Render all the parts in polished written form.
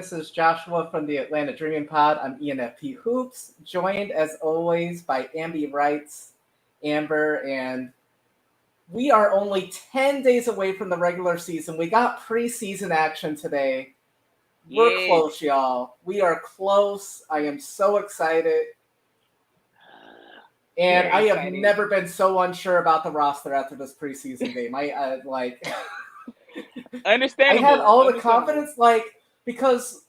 This is Joshua from the Atlanta Dreaming Pod. I'm ENFP Hoops, joined as always by AmbeeWrites, Amber, and we are only 10 days away from the regular season. We got preseason action today. We're close, y'all. We are close. I am so excited. And I have never been so unsure about the roster after this preseason game. I Understandable. I had all the confidence, because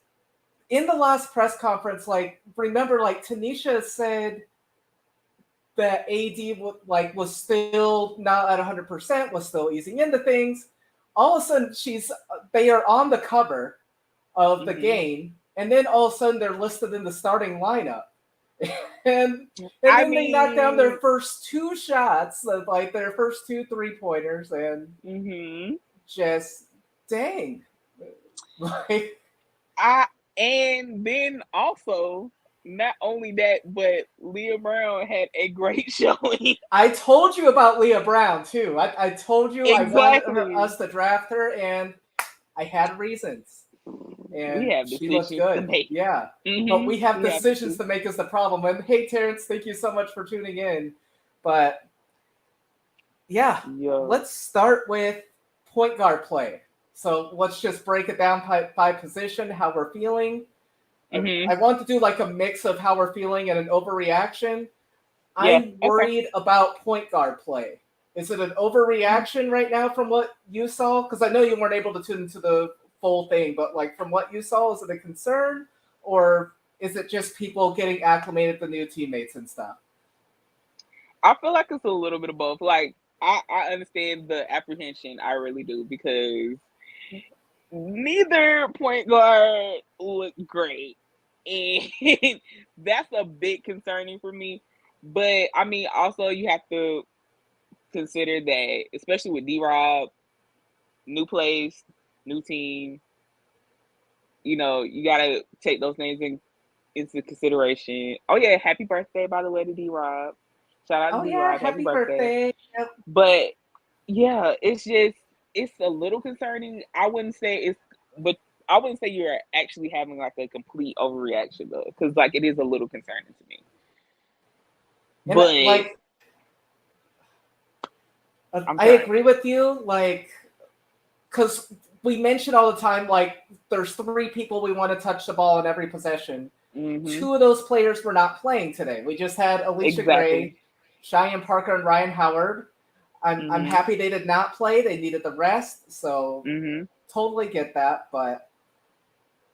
in the last press conference, remember, Tanisha said that AD was still not at 100%, was still easing into things. All of a sudden, they are on the cover of the game, and then all of a sudden they're listed in the starting lineup. and then they knocked down their first two shots, their first 2 3-pointers, and just dang. And then also, not only that, but Leah Brown had a great showing. I told you about Leah Brown too. I told you exactly. I wanted us to draft her, and I had reasons. And she looked good. Yeah. But we have decisions to make is the problem. And hey, Terrence, thank you so much for tuning in. But yeah, let's start with point guard play. So let's just break it down by position, how we're feeling. I want to do a mix of how we're feeling and an overreaction. I'm worried about point guard play. Is it an overreaction right now from what you saw? Because I know you weren't able to tune into the full thing, but from what you saw, is it a concern? Or is it just people getting acclimated to new teammates and stuff? I feel like it's a little bit of both. I understand the apprehension. I really do, because neither point guard looked great. And that's a bit concerning for me. But, I mean, also you have to consider that, especially with D-Rob, new place, new team, you got to take those things into consideration. Oh, yeah, happy birthday, by the way, to D-Rob. Shout out to D-Rob. Yeah, happy birthday. Yep. But, yeah, it's a little concerning. I wouldn't say you're actually having a complete overreaction though, because it is a little concerning to me. And I agree with you, because we mention all the time, there's 3 people we want to touch the ball in every possession. 2 of those players were not playing today. We just had Alicia Gray, Cheyenne Parker, and Ryan Howard. I'm happy they did not play. They needed the rest, so totally get that. But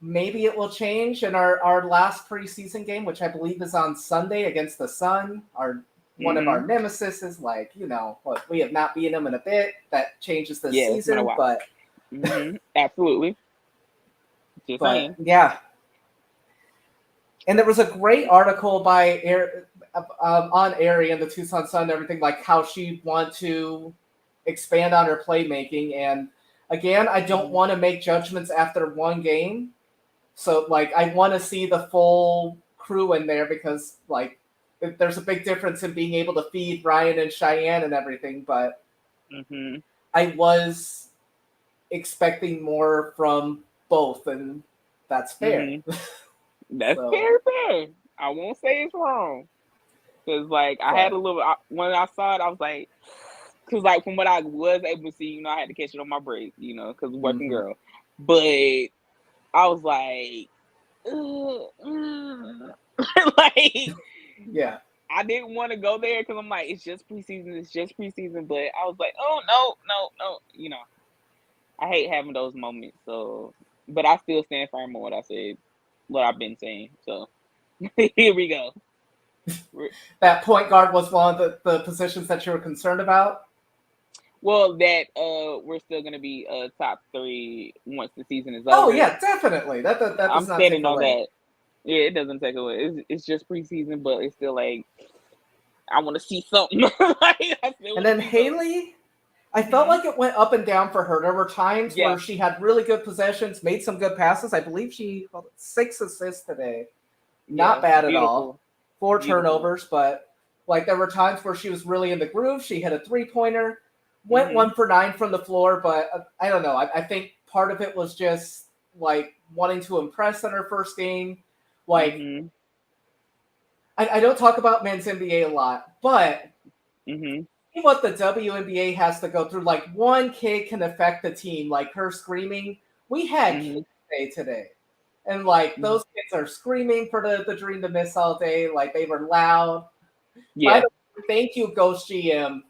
maybe it will change in our last preseason game, which I believe is on Sunday against the Sun. One of our nemesis is we have not beaten them in a bit. That changes the season, but absolutely. Yeah. And there was a great article by on Ari and the Tucson Sun and everything, how she want to expand on her playmaking. And again, I don't want to make judgments after one game. So I want to see the full crew in there, because there's a big difference in being able to feed Ryan and Cheyenne and everything. But I was expecting more from both, and that's fair. That's fair. I won't say it's wrong. Because, I had a little, when I saw it, I was like, because, from what I was able to see, I had to catch it on my break, because working girl. But I was like, yeah. I didn't want to go there because I'm like, it's just preseason. But I was like, oh, no. I hate having those moments. So, but I still stand firm on what I said, what I've been saying. So, here we go. That point guard was one of the positions that you were concerned about? Well, that we're still going to be top 3 once the season is over. Oh, yeah, definitely. That does I'm not standing take on away. that. Yeah, it doesn't take away. It's just preseason, but it's still I want to see something. And then Haley, I felt like it went up and down for her. There were times where she had really good possessions, made some good passes. I believe she 6 assists today. Not bad at all. 4 turnovers, but there were times where she was really in the groove. She hit a 3-pointer, went 1 for 9 from the floor, but I don't know. I think part of it was just like wanting to impress in her first game. Like, I don't talk about men's NBA a lot, but what the WNBA has to go through, like one kid can affect the team. Like her screaming, we had kids today, and like those kids are screaming for the dream to miss all day. Like they were loud. Yeah. By the way, thank you, Ghost GM,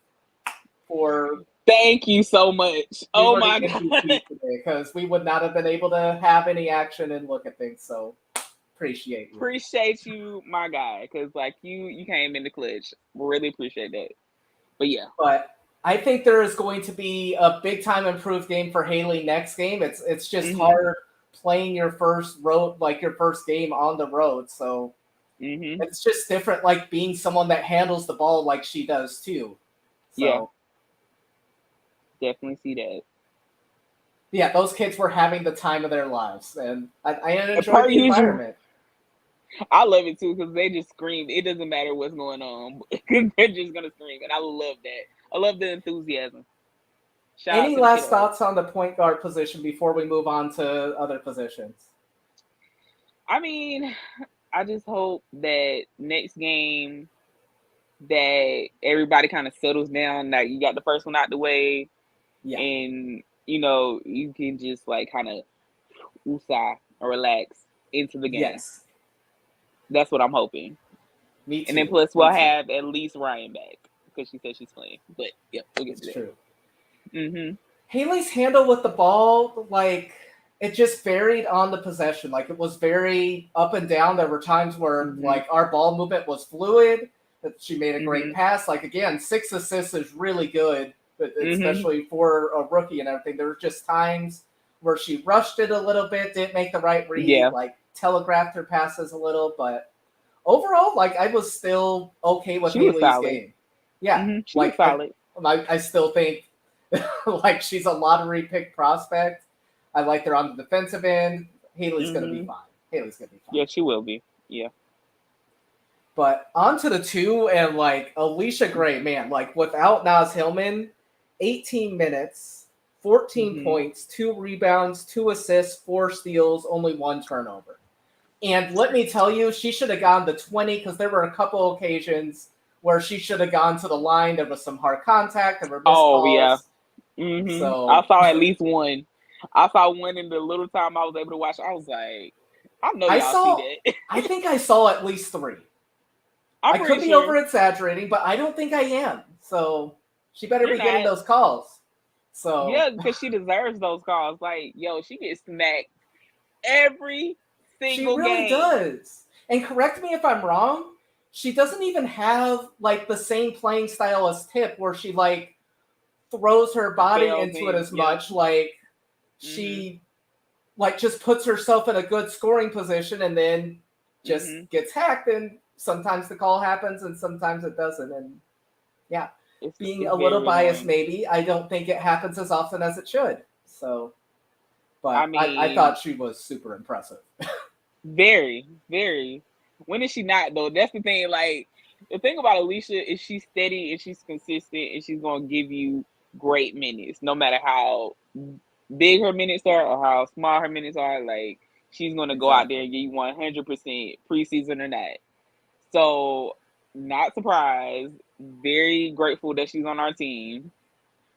for. Thank you so much. Oh my god! Because we would not have been able to have any action and look at things. So appreciate you. Appreciate you, my guy. Because like you came in the clutch. Really appreciate that. But yeah. But I think there is going to be a big time improved game for Haley next game. It's just hard playing your first game on the road. So it's just different, like being someone that handles the ball like she does too. So. Yeah. Definitely see that. Yeah, those kids were having the time of their lives, and I enjoy the environment. I love it too because they just scream. It doesn't matter what's going on; they're just gonna scream, and I love that. I love the enthusiasm. Any last thoughts on the point guard position before we move on to other positions? I mean, I just hope that next game that everybody kind of settles down. Like you got the first one out the way. Yeah. And, you can just like kind of woosah or relax into the game. Yes. That's what I'm hoping. Me too. And then plus we'll have at least Ryan back because she said she's playing. But yeah, we'll get to that. True. Haley's handle with the ball, like it just varied on the possession. Like it was very up and down. There were times where like our ball movement was fluid. That she made a great pass. Like again, 6 assists is really good. Especially for a rookie and everything. There were just times where she rushed it a little bit, didn't make the right read, like telegraphed her passes a little, but overall, like I was still okay with Haley's game. Yeah, she was solid. I still think like she's a lottery pick prospect. I like her on the defensive end. Haley's gonna be fine. Yeah, she will be. Yeah. But on to the 2 and like Alicia Gray, man, like without Naz Hillman. 18 minutes, 14 points, 2 rebounds, 2 assists, 4 steals, only 1 turnover. And let me tell you, she should have gone to 20 because there were a couple occasions where she should have gone to the line. There was some hard contact. There were missed calls. Yeah. So I saw at least one. I saw one in the little time I was able to watch. I was like, I know y'all see that. I think I saw at least 3. I could be over exaggerating, but I don't think I am. So she better be getting those calls. So yeah, because she deserves those calls. Like, yo, she gets smacked every single game. She really does. And correct me if I'm wrong, she doesn't even have like the same playing style as Tip, where she like throws her body into it as much. Like she like just puts herself in a good scoring position and then just gets hacked. And sometimes the call happens and sometimes it doesn't. And yeah. Being a little biased, maybe. I don't think it happens as often as it should. So, but I mean, I thought she was super impressive. Very, very. When is she not, though? That's the thing. Like, the thing about Alicia is she's steady and she's consistent and she's going to give you great minutes, no matter how big her minutes are or how small her minutes are. Like, she's going to go out there and give you 100% preseason or not. So, not surprised. Very grateful that she's on our team.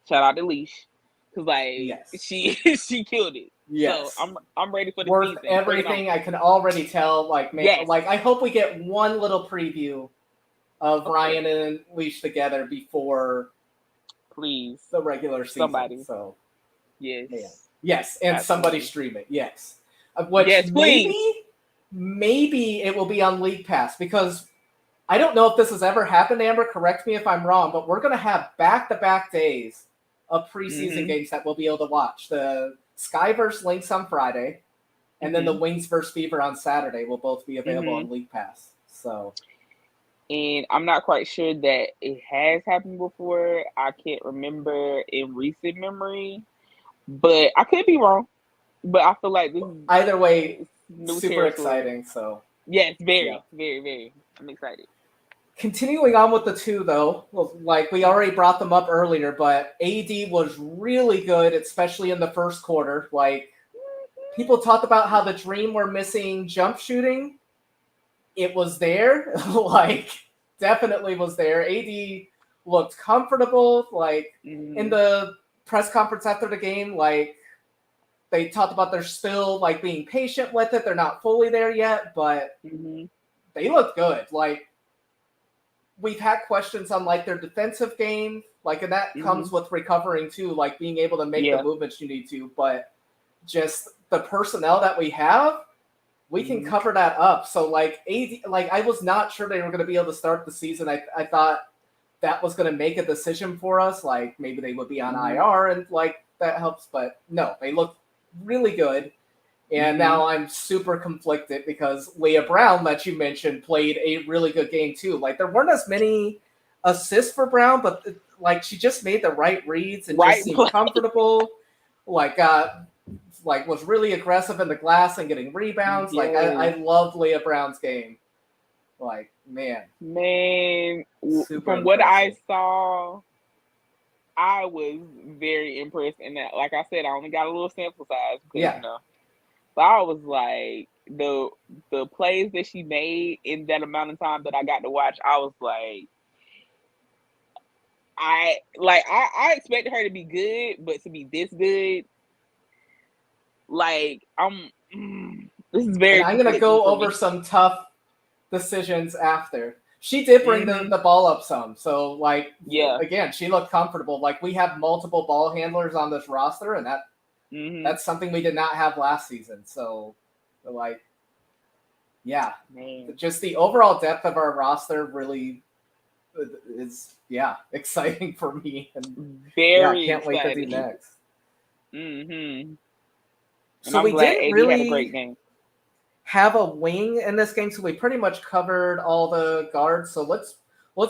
Shout out to Leash, because she killed it. Yes. So I'm ready for the worth season. Everything. I can already tell. Like, man, like I hope we get one little preview of Ryan and Leash together before, please, the regular season. Somebody. So yes, man. Yes, and absolutely. Somebody stream it. Yes, which maybe it will be on League Pass because. I don't know if this has ever happened, Amber. Correct me if I'm wrong, but we're going to have back-to-back days of preseason games that we'll be able to watch. The Sky vs. Lynx on Friday, and then the Wings vs. Fever on Saturday will both be available on League Pass. So, and I'm not quite sure that it has happened before. I can't remember in recent memory, but I could be wrong. But I feel like this is either way, super exciting. So yes, very, very. I'm excited. Continuing on with the 2, though, like we already brought them up earlier, but AD was really good, especially in the first quarter. Like people talked about how the Dream were missing jump shooting. It was there, like definitely was there. AD looked comfortable, like in the press conference after the game, like they talked about they're still like being patient with it. They're not fully there yet, but they look good. Like we've had questions on like their defensive game, like, and that comes with recovering too, like being able to make the movements you need to, but just the personnel that we have, we can cover that up. So like AD, like I was not sure they were going to be able to start the season. I thought that was going to make a decision for us. Like maybe they would be on IR and like that helps, but no, they look really good. And now I'm super conflicted because Leah Brown, that you mentioned, played a really good game too. Like there weren't as many assists for Brown, but like she just made the right reads and just seemed comfortable. Like was really aggressive in the glass and getting rebounds. Like I loved Leah Brown's game. Like man, from what I saw, I was very impressed in that. Like I said, I only got a little sample size because you know. But I was like the plays that she made in that amount of time that I got to watch, I was like, I expected her to be good, but to be this good, like this is very. And I'm gonna go over some tough decisions after. She did bring the ball up some, so like again, she looked comfortable. Like we have multiple ball handlers on this roster, and that's something we did not have last season. So like, yeah, just the overall depth of our roster really is exciting for me, and very can't exciting. wait to do next. So we didn't really had a great game. Have a wing in this game, so we pretty much covered all the guards. So let's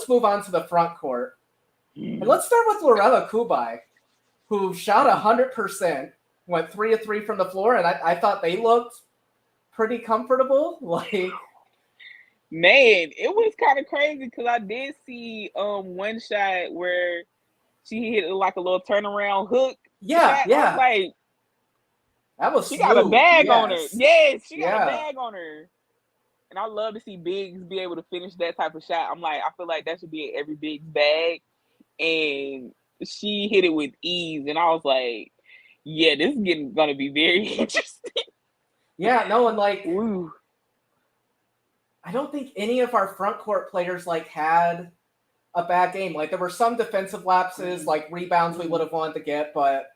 move on to the front court, and let's start with Lorella Kubai, who shot 100%, went 3 of 3 from the floor, and I thought they looked pretty comfortable. Like, man, it was kind of crazy because I did see one shot where she hit like a little turnaround hook. Yeah. Like, that was she smooth. got a bag on her. Yes, she got a bag on her. And I love to see bigs be able to finish that type of shot. I'm like, I feel like that should be in every big's bag. And she hit it with ease. And I was like, yeah, this is gonna be very interesting. Yeah, no, and like, ooh. I don't think any of our front court players like had a bad game. Like there were some defensive lapses, like rebounds we would have wanted to get, but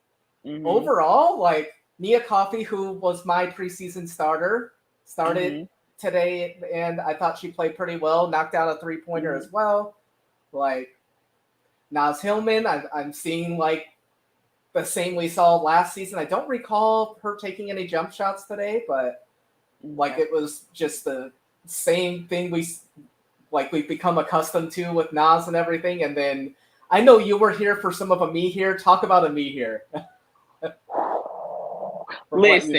overall, like Nia Coffey, who was my preseason starter, started today, and I thought she played pretty well. Knocked out a 3-pointer as well. Like Naz Hillman, I'm seeing like the same we saw last season. I don't recall her taking any jump shots today, but like it was just the same thing we've become accustomed to with Naz and everything. And then I know you were here for some of a me here. Talk about a me here. Listen.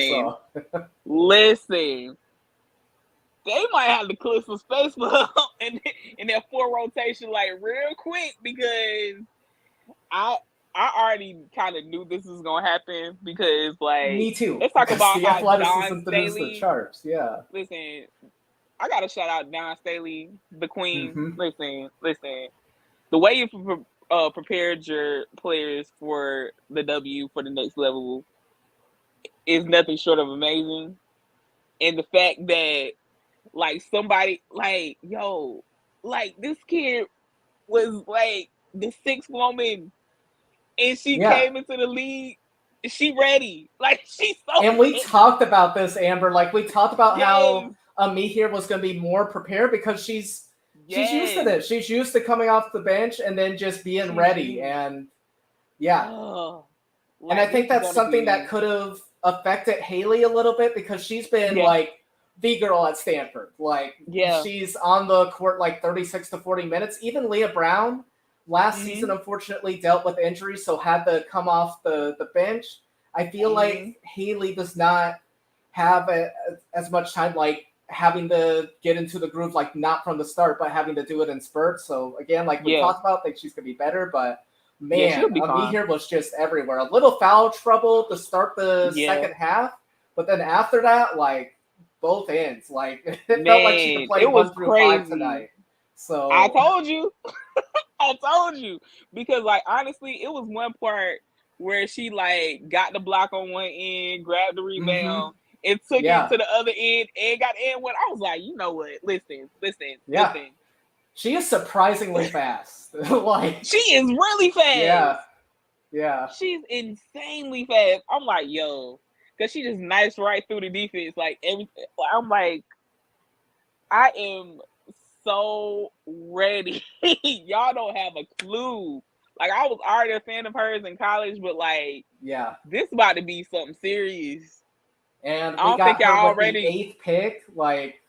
They might have to clear some space for her in their 4 rotation like real quick because I already kind of knew this was gonna happen because like me too. Let's talk about the athleticism through the charts. Yeah. Listen, I gotta shout out Dawn Staley, the queen. Listen. The way you prepared your players for the W for the next level is nothing short of amazing. And the fact that like somebody like this kid was like the 6th woman and she came into the league. She ready. Like she's so and we talked about this, Amber. Like we talked about how me here was gonna be more prepared because she's used to this. She's used to coming off the bench and then just being ready. And and I think that's something that could have affected Haley a little bit because she's been like the girl at Stanford. Like she's on the court like 36 to 40 minutes. Even Leah Brown last season unfortunately dealt with injuries, so had to come off the bench. I feel like Haley does not have as much time, like having to get into the groove, like not from the start, but having to do it in spurts. So again, like we talked about, I think she's gonna be better, but man, me here was just everywhere. A little foul trouble to start the second half, But then after that, like both ends, like it felt like she could play 1 through 5 tonight. So I told you. I told you. Because like honestly, it was one part where she like got the block on one end, grabbed the rebound, and took it to the other end and got in one. I was like, you know what? Listen. She is surprisingly fast. Like she is really fast. Yeah. She's insanely fast. I'm like, yo, because she just knifes right through the defense. Like everything. I'm like, I am so ready. Y'all don't have a clue. Like I was already a fan of hers in college, but like, this about to be something serious. And we got her with the 8th pick. Like,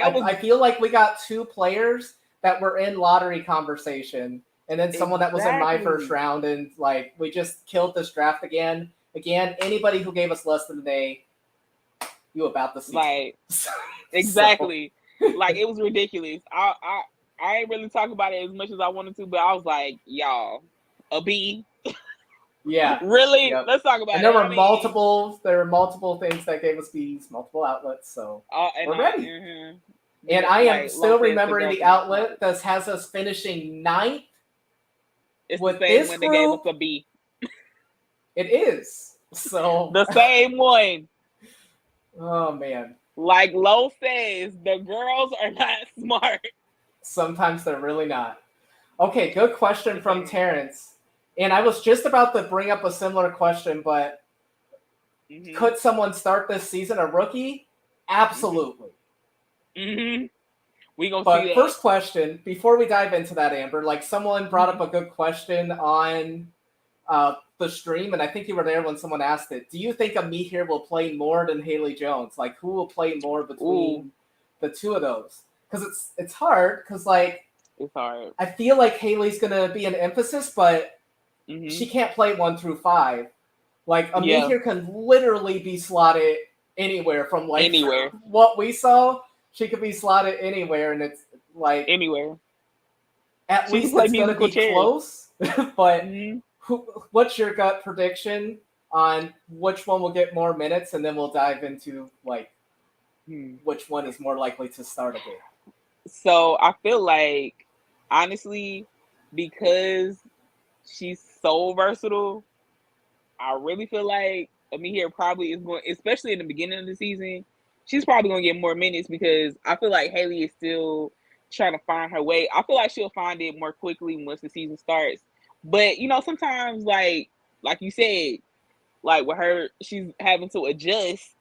I feel like we got 2 players that were in lottery conversation, and then someone that was in my first round, and like we just killed this draft again. Again, anybody who gave us less than an A, you about to see. Like, exactly. Like it was ridiculous. I ain't really talk about it as much as I wanted to, but I was like, y'all, a B. Yeah. Really? Yep. Let's talk about it. There were multiple things that gave us B's, multiple outlets, so we're ready. And I am still remembering the outlet that has us finishing 9th. It's with the same this one that gave us a B. It is. So the same one. Oh man. Like Lo says, the girls are not smart. Sometimes they're really not. Okay, good question from Terrence. And I was just about to bring up a similar question, but could someone start this season a rookie? Absolutely. We gonna but see that. First question, before we dive into that, Amber, like someone brought up a good question on the stream, and I think you were there when someone asked it. Do you think Amie here will play more than Haley Jones? Like, who will play more between the two of those? Because it's hard. Because like, it's hard. I feel like Haley's gonna be an emphasis, but she can't play 1 through 5. Like Amie here can literally be slotted anywhere from like what we saw. She could be slotted anywhere, and it's like anywhere. At least it's gonna be close, but. What's your gut prediction on which one will get more minutes, and then we'll dive into like which one is more likely to start a game? So I feel like, honestly, because she's so versatile, I really feel like Amie here probably is going, especially in the beginning of the season, she's probably going to get more minutes because I feel like Haley is still trying to find her way. I feel like she'll find it more quickly once the season starts. But, you know, sometimes, like you said, like with her, she's having to adjust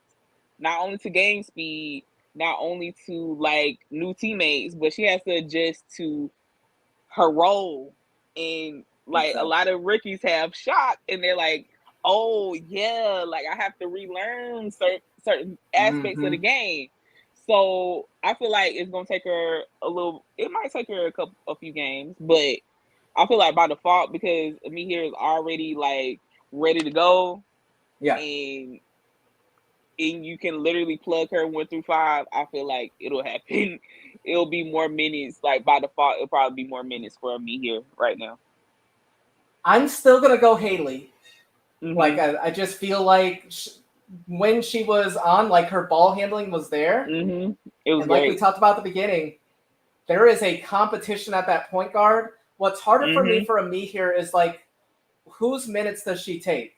not only to game speed, not only to, like, new teammates, but she has to adjust to her role. And, like, a lot of rookies have shot, and they're like, oh, yeah, like, I have to relearn certain aspects of the game. So I feel like it's going to take her it might take her a few games, but I feel like by default, because Amie here is already like ready to go. Yeah. And you can literally plug her 1 through 5. I feel like it'll happen. It'll be more minutes. Like by default, it'll probably be more minutes for Amie here right now. I'm still going to go Haley. Like, I just feel like when she was on, like her ball handling was there. It was and like we talked about at the beginning, there is a competition at that point guard. What's harder for me for Amie here is like, whose minutes does she take?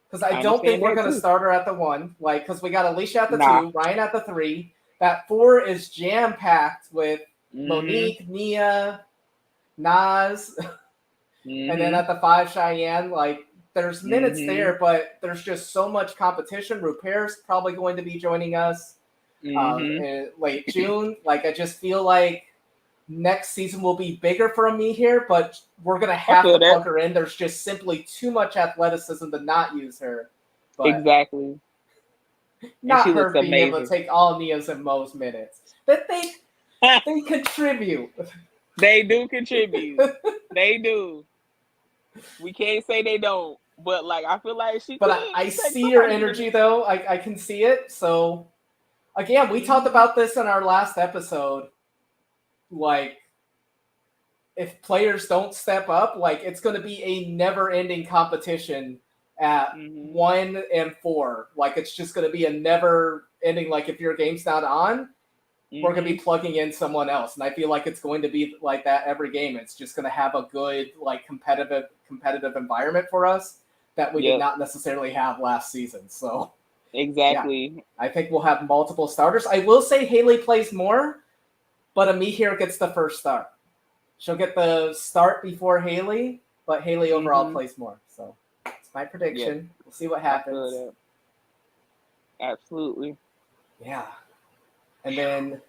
Because I don't think we're going to start her at the 1. Like, because we got Alicia at the 2, Ryan at the 3. That 4 is jam packed with Monique, Nia, Naz, and then at the 5, Cheyenne. Like, there's minutes there, but there's just so much competition. Rupert's probably going to be joining us in late June. Like, I just feel like next season will be bigger for Amie here, but we're going to have to plug her in. There's just simply too much athleticism to not use her. But exactly. Not her being able to take all Nia's and Mo's minutes. But they contribute. They do contribute. They do. We can't say they don't. But, like, I feel like she But I see your energy, though. I can see it. So, again, we talked about this in our last episode. Like, if players don't step up, like, it's going to be a never-ending competition at 1-4. Like, it's just going to be a never ending. Like, if your game's not on, we're going to be plugging in someone else. And I feel like it's going to be like that every game. It's just going to have a good, like, competitive environment for us that we did not necessarily have last season. So exactly. Yeah, I think we'll have multiple starters. I will say Haley plays more, but AmbeeWrites gets the first start. She'll get the start before Haley, but Haley overall plays more. So it's my prediction. Yep. We'll see what happens. Absolutely. Yeah. And then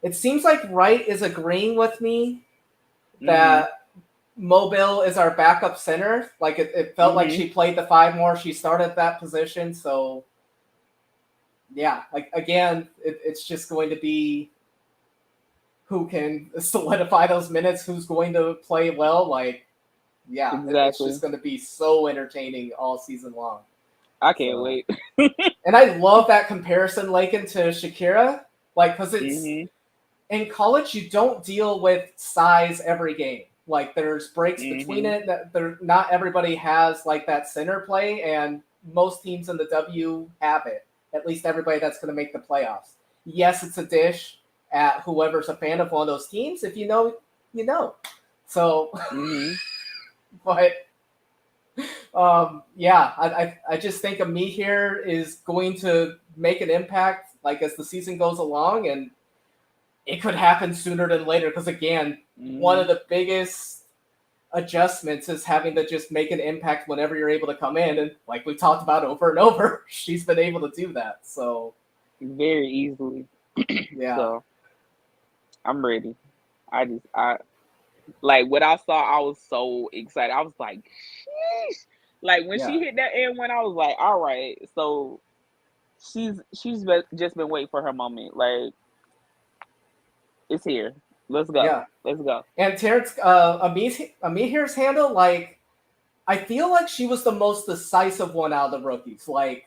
it seems like Wright is agreeing with me that Mobile is our backup center. Like, it felt like she played the 5 more. She started that position. So, yeah, like, again, it's just going to be who can solidify those minutes, who's going to play well. Like, yeah, exactly. It's just going to be so entertaining all season long. I can't wait. And I love that comparison, Lakin, to Shakira. Like, because it's in college, you don't deal with size every game. Like, there's breaks between it. That not everybody has, like, that center play, and most teams in the W have it. At least everybody that's going to make the playoffs. Yes, it's a dish at whoever's a fan of one of those teams. If you know, you know. So, but yeah, I just think me here is going to make an impact, like, as the season goes along, and it could happen sooner than later. Because again, one of the biggest adjustments is having to just make an impact whenever you're able to come in, and like we talked about over and over, she's been able to do that. So very easily. Yeah. So I'm ready. I like what I saw. I was so excited. I was like, sheesh. Like when she hit that end, when I was like, all right, so she's just been waiting for her moment. Like, it's here. Let's go. Yeah. Let's go. And Terrence, Amihir's handle, like, I feel like she was the most decisive one out of the rookies. Like,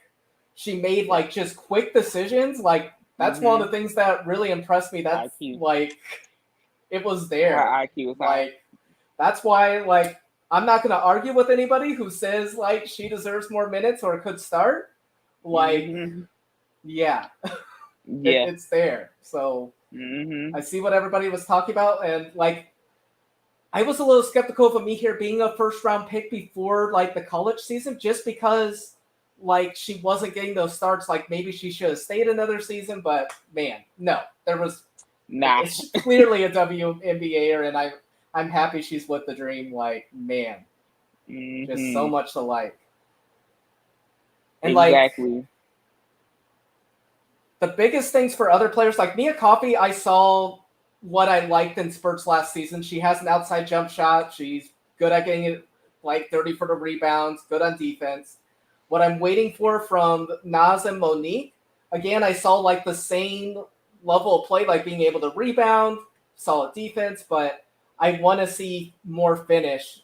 she made, like, just quick decisions. Like, that's one of the things that really impressed me. That's, like, it was there. Her IQ is high. Like, that's why, like, I'm not going to argue with anybody who says, like, she deserves more minutes or could start. Like, yeah. It's there. So I see what everybody was talking about. And, like, I was a little skeptical of Amihir being a first-round pick before, like, the college season, just because, like, she wasn't getting those starts. Like, maybe she should have stayed another season. But, man, no. There was... Nah. It's clearly a WNBAer, and I'm happy she's with the Dream. Like, man, just so much to like. And exactly. Like, the biggest things for other players, like Mia Coffey, I saw what I liked in spurts last season. She has an outside jump shot. She's good at getting it, like 30 for the rebounds, good on defense. What I'm waiting for from Naz and Monique, again, I saw like the same level of play, like being able to rebound, solid defense, but I want to see more finish.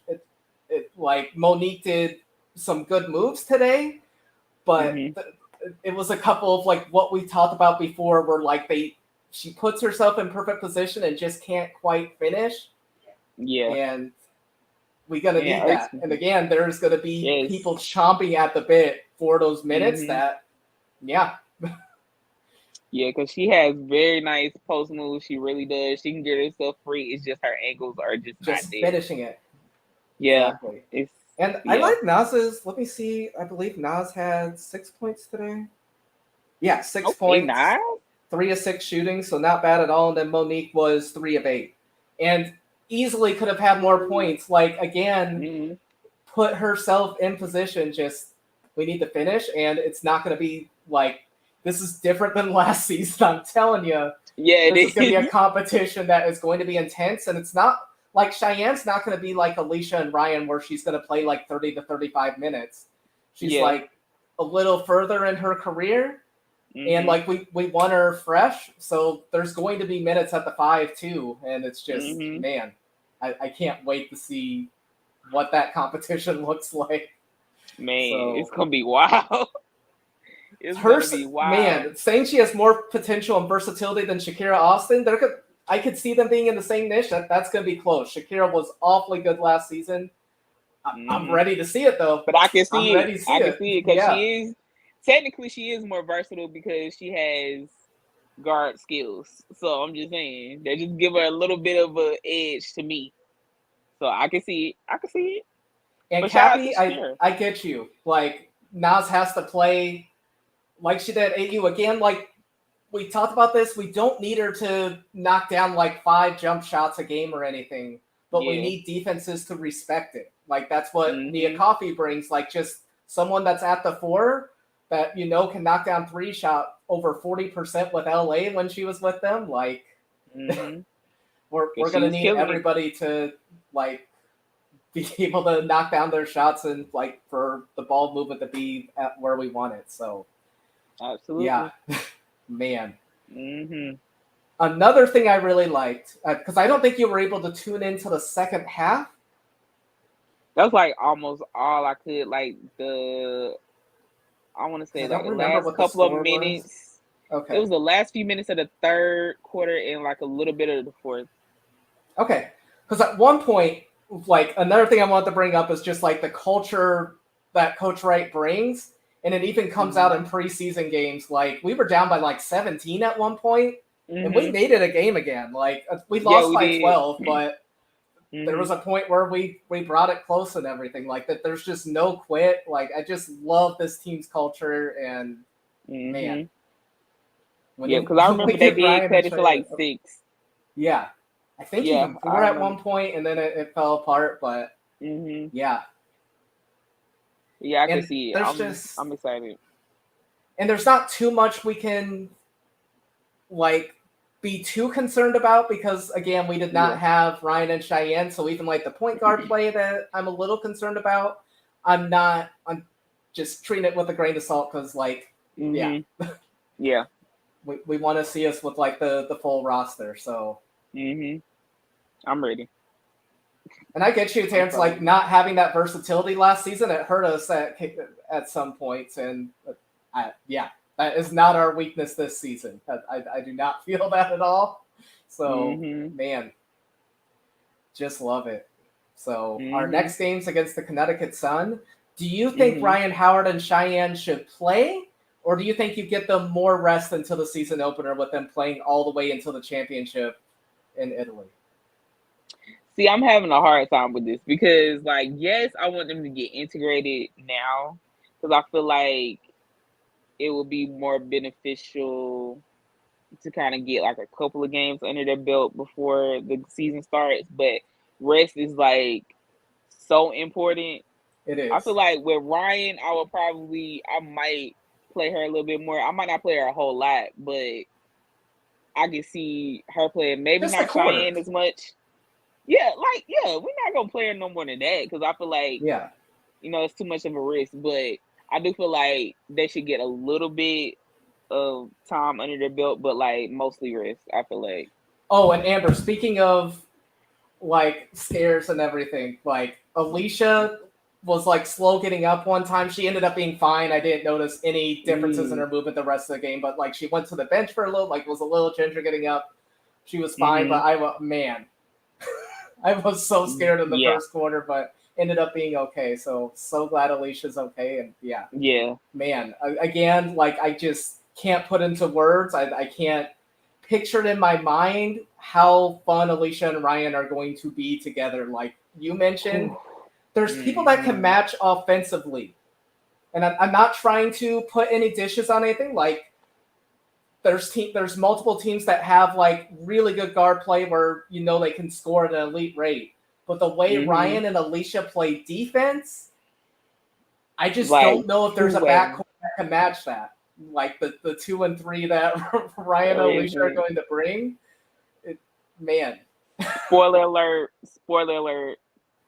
Like Monique did some good moves today, but it was a couple of like what we talked about before, where like she puts herself in perfect position and just can't quite finish. Yeah, and we're gonna need that. And again, there's gonna be people chomping at the bit for those minutes. That, yeah. Yeah, because she has very nice post moves. She really does. She can get herself free. It's just her ankles are just not there. Finishing it. Yeah. Exactly. I like Naz's. Let me see. I believe Naz had 6 points today. Yeah, 6 points. Nice. 3 of 6 shooting, so not bad at all. And then Monique was 3 of 8. And easily could have had more points. Like, again, put herself in position. Just, we need to finish. And it's not going to be like, this is different than last season. I'm telling you. Yeah, this is going to be a competition that is going to be intense. And it's not like Cheyenne's not going to be like Alicia and Ryan, where she's going to play like 30 to 35 minutes. She's like a little further in her career. And like we want her fresh. So there's going to be minutes at the 5 too. And it's just, man, I can't wait to see what that competition looks like. Man, it's going to be wild. It's going to be wild. Man, saying she has more potential and versatility than Shakira Austin, I could see them being in the same niche. That's going to be close. Shakira was awfully good last season. I'm ready to see it though. But I can see it. I can see it because she is more versatile because she has guard skills. So I'm just saying they just give her a little bit of an edge to me. So I can see it. I can see it. And Cappy, I get you. Like Naz has to play like she did at AU again. Like we talked about this, we don't need her to knock down like 5 jump shots a game or anything, but we need defenses to respect it. Like that's what Nia Coffey brings. Like just someone that's at the 4 that can knock down 3 shot over 40% with LA when she was with them. Like we're gonna need everybody to like be able to knock down their shots and like for the ball movement to be at where we want it. So absolutely, yeah, man. Another thing I really liked because I don't think you were able to tune into the second half. That was like almost all I could. Like I want to say like the last couple of minutes. Okay, it was the last few minutes of the third quarter and like a little bit of the fourth. Okay, because at one point, like another thing I wanted to bring up is just like the culture that Coach Wright brings, and it even comes out in preseason games. Like we were down by like 17 at one point, and we made it a game again. Like we lost by 12, but there was a point where we brought it close and everything. Like that, there's just no quit. Like I just love this team's culture, and man, because I remember they did cut it to like 6. Yeah. I think even 4 at one point, and then it fell apart. But yeah, I can see it. I'm excited. And there's not too much we can like be too concerned about because again, we did not have Ryan and Cheyenne. So even like the point guard play that I'm a little concerned about, I'm just treating it with a grain of salt because like we want to see us with like the full roster. So. I'm ready. And I get you, Terrence, like not having that versatility last season, it hurt us at some points. And that is not our weakness this season. I do not feel that at all. So, man, just love it. So our next game's against the Connecticut Sun. Do you think Ryan Howard and Cheyenne should play? Or do you think you get them more rest until the season opener with them playing all the way until the championship in Italy? See, I'm having a hard time with this because, like, yes, I want them to get integrated now because I feel like it will be more beneficial to kind of get like a couple of games under their belt before the season starts. But rest is like so important. It is. I feel like with Ryan, I might play her a little bit more. I might not play her a whole lot, but I can see her playing maybe just not Cheyenne as much. Yeah, we're not gonna play her no more than that because I feel like it's too much of a risk. But I do feel like they should get a little bit of time under their belt, but like mostly rest. I feel like. Oh, and Amber, speaking of like scares and everything, like Alicia was like slow getting up one time. She ended up being fine. I didn't notice any differences in her movement the rest of the game, but like she went to the bench for a little, like was a little ginger getting up. She was fine, but I was so scared in the first quarter, but ended up being okay. So glad Alicia's okay. And man, again, like I just can't put into words. I can't picture it in my mind how fun Alicia and Ryan are going to be together. Like you mentioned, there's people that can match offensively. And I'm not trying to put any dishes on anything. Like there's multiple teams that have like really good guard play where they can score at an elite rate. But the way Ryan and Alicia play defense, I just don't know if there's a backcourt that can match that. Like the 2 and 3 that Ryan and Alicia are going to bring. Man. Spoiler alert.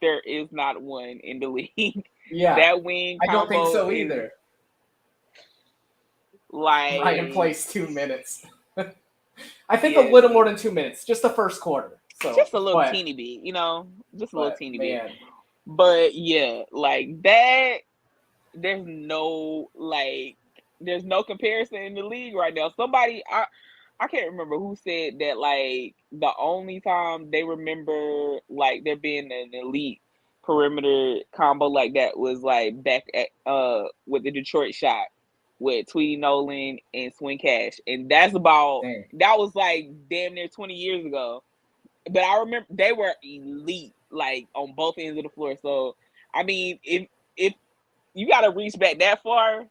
There is not one in the league. Yeah. That wing I don't think so either. Like Ryan plays 2 minutes. I think a little more than 2 minutes, just the first quarter. So just a little teeny bit, just a little teeny bit. But like that. There's no comparison in the league right now. Somebody I can't remember who said that like the only time they remember like there being an elite perimeter combo like that was like back at with the Detroit shot with Tweety Nolan and Swin Cash, and that was like damn near 20 years ago. But I remember they were elite, like on both ends of the floor. So I mean, if you got to reach back that far,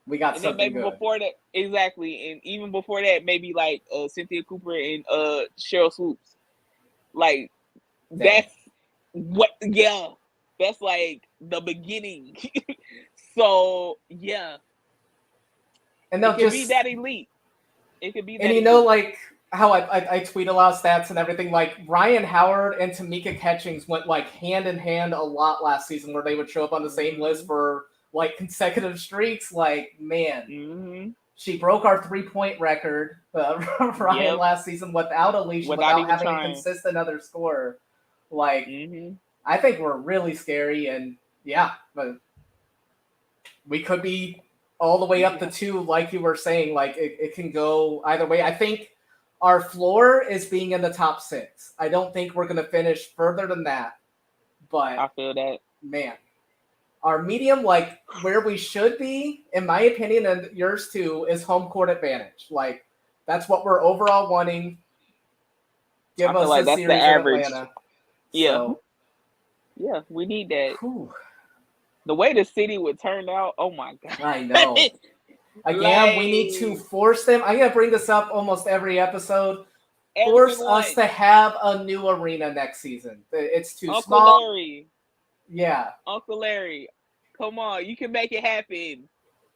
we got something maybe good. Before that, exactly, and even before that, maybe like Cynthia Cooper and Cheryl Swoops. Like that's that's like the beginning. So yeah, and it could be that elite. It could be that. And you know, like how I tweet a lot of stats and everything. Like Ryan Howard and Tamika Catchings went like hand in hand a lot last season, where they would show up on the same list for like consecutive streaks. Like man, she broke our 3-point record, Ryan, last season without Alicia, without having a consistent other scorer. Like I think we're really scary, and but we could be all the way up to 2, like you were saying. Like it can go either way. I think our floor is being in the top 6. I don't think we're going to finish further than that. But I feel that, man, our medium, like where we should be, in my opinion, and yours too, is home court advantage. Like that's what we're overall wanting. Give us like a series the average. Atlanta. Yeah, we need that. Whew. The way the city would turn out, oh my god! I know. Again, we need to force them. I'm gonna bring this up almost every episode. Force us to have a new arena next season. It's too Uncle small. Larry. Yeah. Uncle Larry, come on, you can make it happen.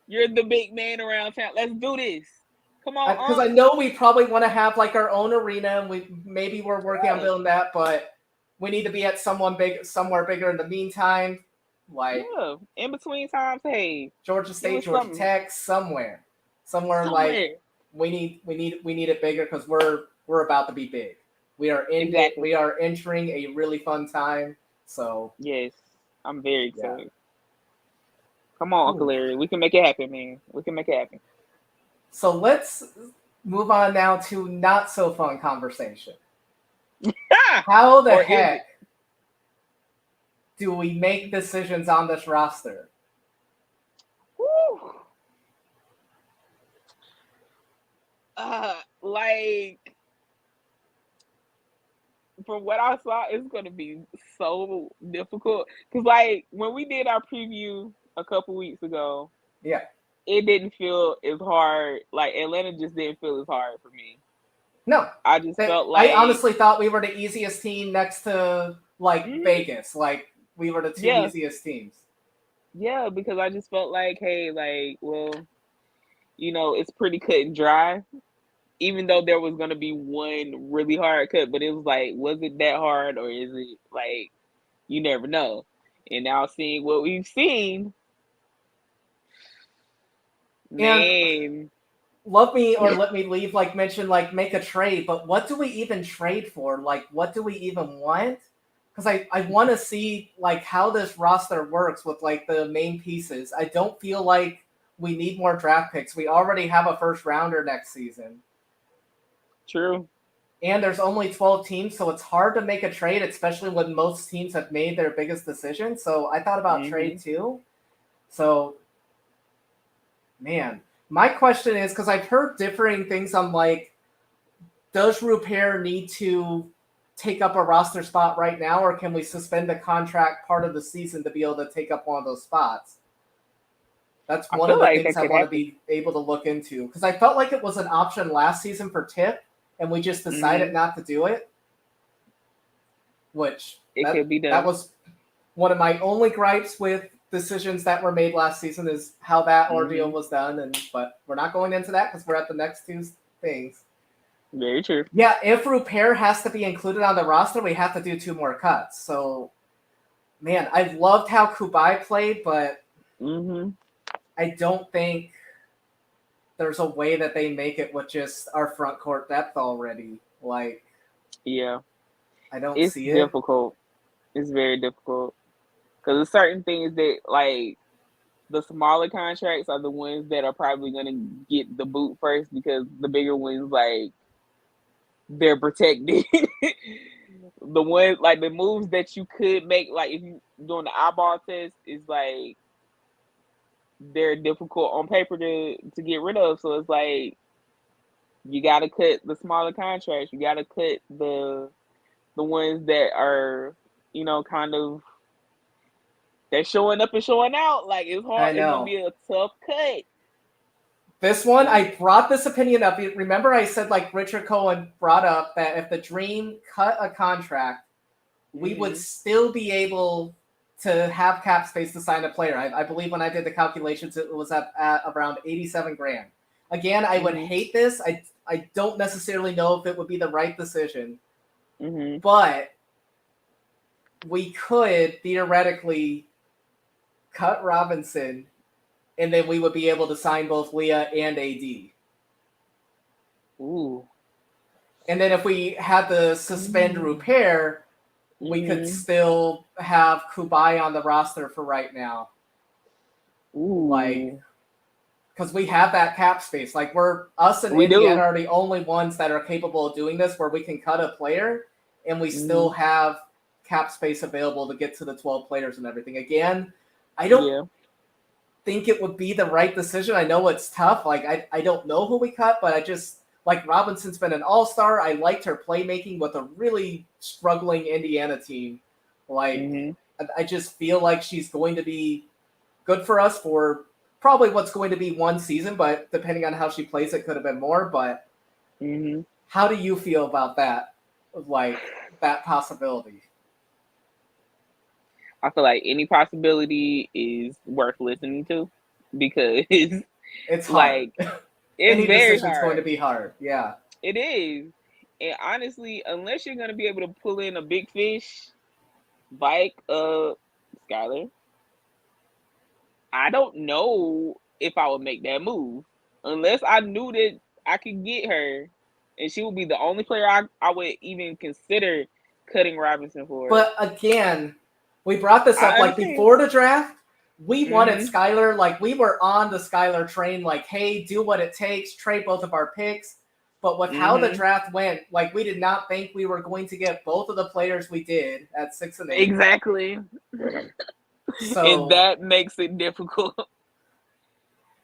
You're the big man around town. Let's do this. Come on, because I know we probably want to have like our own arena, and we're working on building that, but we need to be at somewhere bigger in the meantime. Like in between times, hey, Georgia State, Georgia Tech, somewhere like we need it bigger because we're about to be big. We are we are entering a really fun time. So yes, I'm very excited. Yeah. Come on, Uncle Larry, we can make it happen, man. We can make it happen. So let's move on now to not so fun conversation. How the heck do we make decisions on this roster? Woo. Like from what I saw, it's going to be so difficult. Because like when we did our preview a couple weeks ago, it didn't feel as hard. Like Atlanta just didn't feel as hard for me. No, I just felt like I honestly thought we were the easiest team next to like Vegas. Like we were the 2 easiest teams. Yeah, because I just felt like, hey, like, well, you know, it's pretty cut and dry. Even though there was going to be one really hard cut, but it was like, was it that hard, or is it like, you never know. And now seeing what we've seen, man. Love me or let me leave, like mention, like make a trade, but what do we even trade for? Like, what do we even want? Because I want to see like how this roster works with like the main pieces. I don't feel like we need more draft picks. We already have a first rounder next season. True. And there's only 12 teams, so it's hard to make a trade, especially when most teams have made their biggest decision. So I thought about trade too. So, man. My question is, because I've heard differing things on, like, does Rupert need to take up a roster spot right now, or can we suspend the contract part of the season to be able to take up one of those spots? That's one of the things I want to be able to look into. Because I felt like it was an option last season for Tip, and we just decided not to do it. Which, could be done. That was one of my only gripes with decisions that were made last season, is how that ordeal was done, but we're not going into that because we're at the next 2 things. Very true. Yeah, if Rupert has to be included on the roster, we have to do 2 more cuts. So, man, I loved how Kubai played, but I don't think there's a way that they make it with just our front court depth already. Like, I don't see it. It's difficult. It's very difficult. Because there's certain things that, like, the smaller contracts are the ones that are probably going to get the boot first, because the bigger ones, like, they're protected. the one, like the moves that you could make, like if you doing the eyeball test, is like they're difficult on paper to get rid of. So it's like you got to cut the smaller contracts. You got to cut the ones that are, you know, kind of they're showing up and showing out. Like it's hard. It's gonna be a tough cut. This one, I brought this opinion up. Remember, I said like Richard Cohen brought up that if the Dream cut a contract, we would still be able to have cap space to sign a player. I believe when I did the calculations, it was at around $87,000. Again, I would hate this. I don't necessarily know if it would be the right decision, but we could theoretically cut Robinson, and then we would be able to sign both Leah and AD. Ooh. And then if we had to suspend repair, we could still have Kubai on the roster for right now. Ooh. Like, because we have that cap space. Like, us and Indiana are the only ones that are capable of doing this, where we can cut a player and we still have cap space available to get to the 12 players and everything. Again, I don't think it would be the right decision. I know it's tough. Like, I don't know who we cut, but I just, like, Robinson's been an all-star. I liked her playmaking with a really struggling Indiana team. Like, I just feel like she's going to be good for us for probably what's going to be one season, but depending on how she plays, it could have been more. But how do you feel about that? Like, that possibility? I feel like any possibility is worth listening to, because it's hard. Like any decision's going to be hard. Yeah, it is. And honestly, unless you're going to be able to pull in a big fish like Skylar, I don't know if I would make that move unless I knew that I could get her, and she would be the only player I would even consider cutting Robinson for. But again, we brought this up like before the draft. We wanted Skylar. Like, we were on the Skylar train. Like, hey, do what it takes, trade both of our picks. But with how the draft went, like, we did not think we were going to get both of the players we did at 6 and 8. Exactly. So, and that makes it difficult.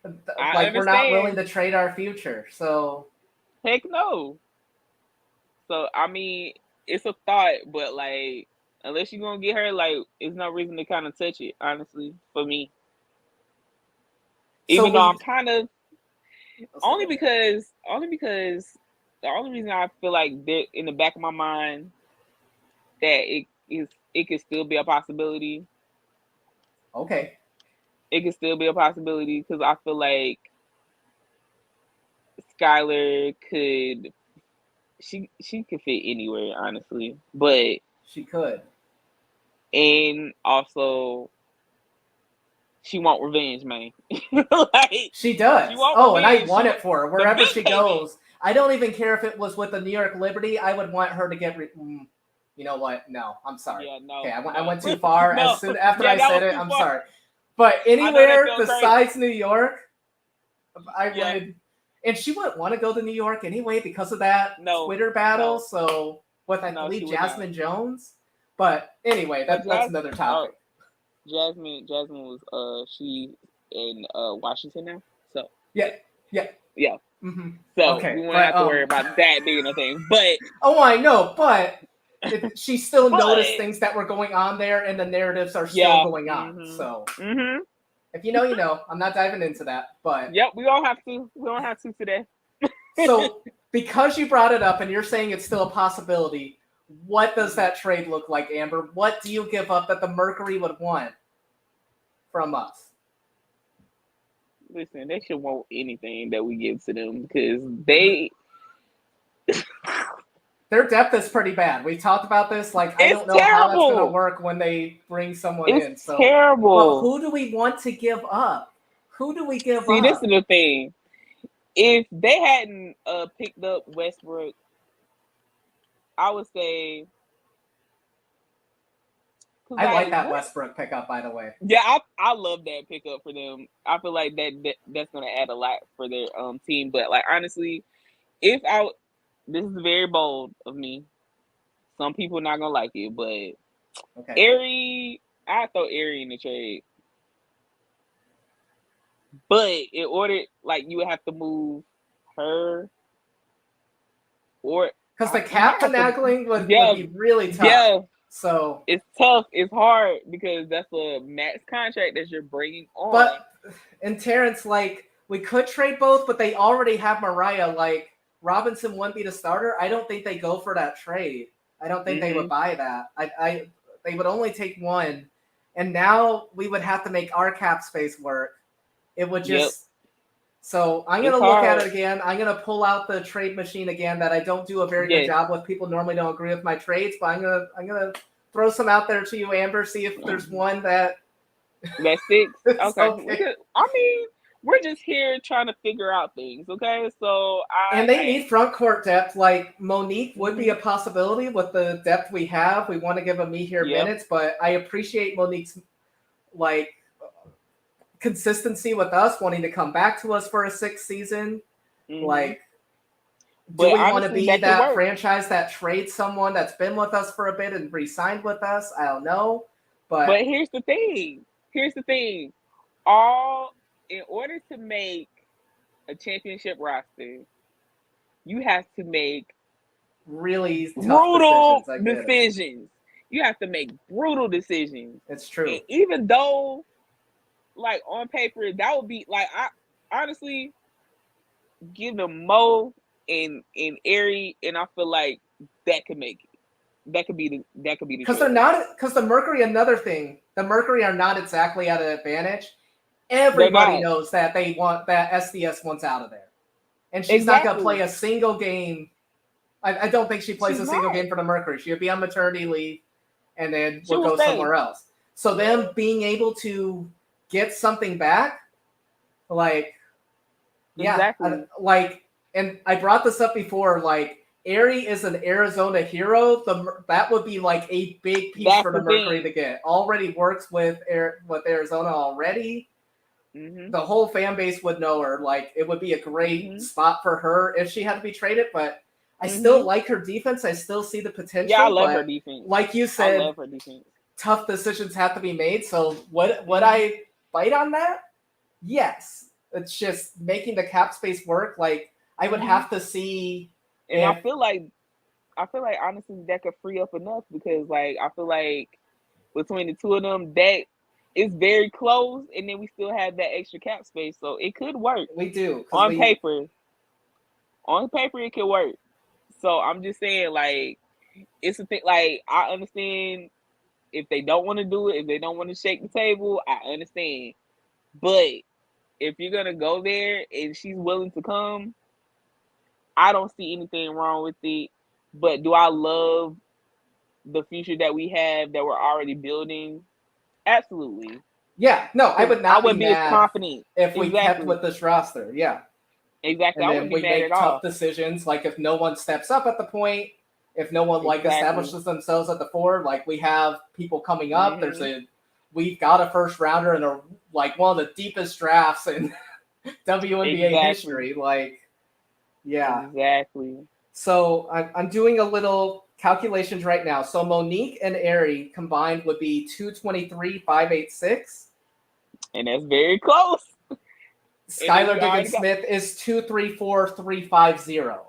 Like, we're not willing to trade our future. So, heck no. So, I mean, it's a thought, but like, unless you're gonna get her, like, there's no reason to kind of touch it, honestly, for me. Even though I'm kind of only because the only reason I feel like in the back of my mind that it could still be a possibility. Okay. It could still be a possibility because I feel like Skylar could. She could fit anywhere, honestly, but she could. And also, she want revenge, man. Like, she does. Revenge. And I want it for her wherever she goes. I don't even care if it was with the New York Liberty. I would want her to get. You know what? No, I'm sorry. Yeah, no. Okay, I went too far. As soon after I said it, I'm sorry. But anywhere besides New York, I would. And she wouldn't want to go to New York anyway because of that Twitter battle. So with I believe Jasmine Jones. But anyway, that's another topic. Jasmine was she in Washington now? So yeah. Mm-hmm. So we won't have to worry about that being a thing. But I know, but she still noticed things that were going on there, and the narratives are still going on. So if you know, you know. I'm not diving into that, but we don't have to. We don't have to today. So because you brought it up, and you're saying it's still a possibility. What does that trade look like, Amber? What do you give up that the Mercury would want from us? Listen, they should want anything that we give to them because their depth is pretty bad. We talked about this. Like, I don't know how that's going to work when they bring someone in. So terrible. Well, who do we want to give up? Who do we give up? See, this is the thing. If they hadn't picked up Westbrook, I would say. I like that Westbrook pickup, by the way. Yeah, I love that pickup for them. I feel like that's going to add a lot for their team. But like honestly, this is very bold of me. some people not gonna like it, but Aerie, I throw Aerie in the trade. But in order, like, you would have to move her, or because the cap finagling would be really tough. Yeah, so it's tough. It's hard because that's a max contract that you're bringing on. But and Terrence, like, we could trade both, but they already have Mariah. Like, Robinson wouldn't be the starter. I don't think they go for that trade. I don't think they would buy that. They would only take one, and now we would have to make our cap space work. It would just. So I'm gonna look at it again. I'm gonna pull out the trade machine again. That I don't do a very good job with. People normally don't agree with my trades, but I'm gonna throw some out there to you, Amber. See if there's one that. That's six. Okay. I mean, we're just here trying to figure out things, okay? So and they need front court depth. Like, Monique would be a possibility with the depth we have. We want to give Amie here minutes, but I appreciate Monique's like consistency with us, wanting to come back to us for a sixth season. Like, do we want to be that franchise that trades someone that's been with us for a bit and re-signed with us? I don't know, but here's the thing. In order to make a championship roster, you have to make really brutal decisions. You have to make brutal decisions. It's true. And even though, like, on paper, that would be like, I honestly give them Mo and Aerie, and I feel like that could make it. That could be the because they're not, because the Mercury, another thing, the Mercury are not exactly at an advantage. Everybody knows that they want that SDS wants out of there, and she's not gonna play a single game. I don't think she plays a single game for the Mercury. She'll be on maternity leave, and then we'll go somewhere else. So them being able to get something back, like, like, and I brought this up before, like, Aerie is an Arizona hero. That would be like a big piece for the Mercury to get. Already works with Arizona already. The whole fan base would know her. Like, it would be a great spot for her if she had to be traded. But I still like her defense. I still see the potential. Yeah, I love her defense. Like you said, I love her defense. Tough decisions have to be made. So would I bite on that? Yes. It's just making the cap space work. Like, I would have to see. And I feel like honestly that could free up enough, because, like, I feel like between the two of them, that is very close, and then we still have that extra cap space, so it could work. We do on paper. On paper, it could work. So I'm just saying, like, it's a thing. Like, I understand if they don't want to do it, if they don't want to shake the table, I understand. But if you're gonna go there and she's willing to come, I don't see anything wrong with it. But do I love the future that we have, that we're already building? Absolutely. Yeah. No, I would not. I wouldn't be as confident if we kept with this roster. Yeah. Exactly. And then we make tough decisions. Like, if no one steps up at the point, if no one establishes themselves at the 4, like, we have people coming up. We've got a first rounder in one of the deepest drafts in WNBA history. Like. Yeah. Exactly. So I'm doing a little calculations right now. So Monique and Aerie combined would be 223,586. And that's very close. Skylar Diggins-Smith is 234,350.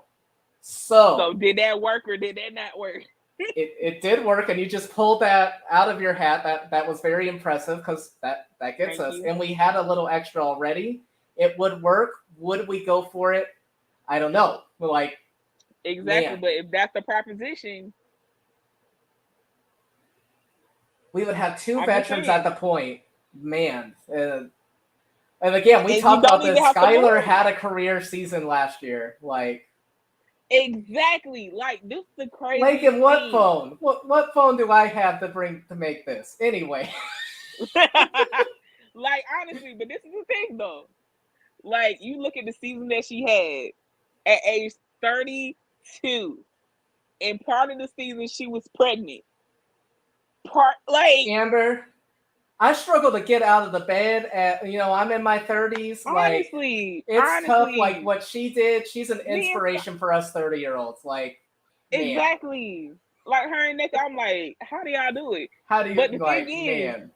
So did that work or did that not work? it did work, and you just pulled that out of your hat. That was very impressive, because that gets us. And we had a little extra already. It would work. Would we go for it? I don't know. Like, exactly, but if that's the proposition, we would have 2 veterans at the point. Man. And again, we talked about this. Skylar had a career season last year. Like, exactly. Like, this is the crazy Lakin, what phone? What phone do I have to make this? Anyway. Like, honestly, but this is the thing, though. Like, you look at the season that she had at age 32, and part of the season she was pregnant. Amber, I struggle to get out of the bed I'm in my 30s. Honestly, it's tough. Like, what she did, she's an inspiration for us 30-year-olds. Like, exactly. Like her and Nick, I'm like, how do y'all do it? How do you? But the like, thing is, man.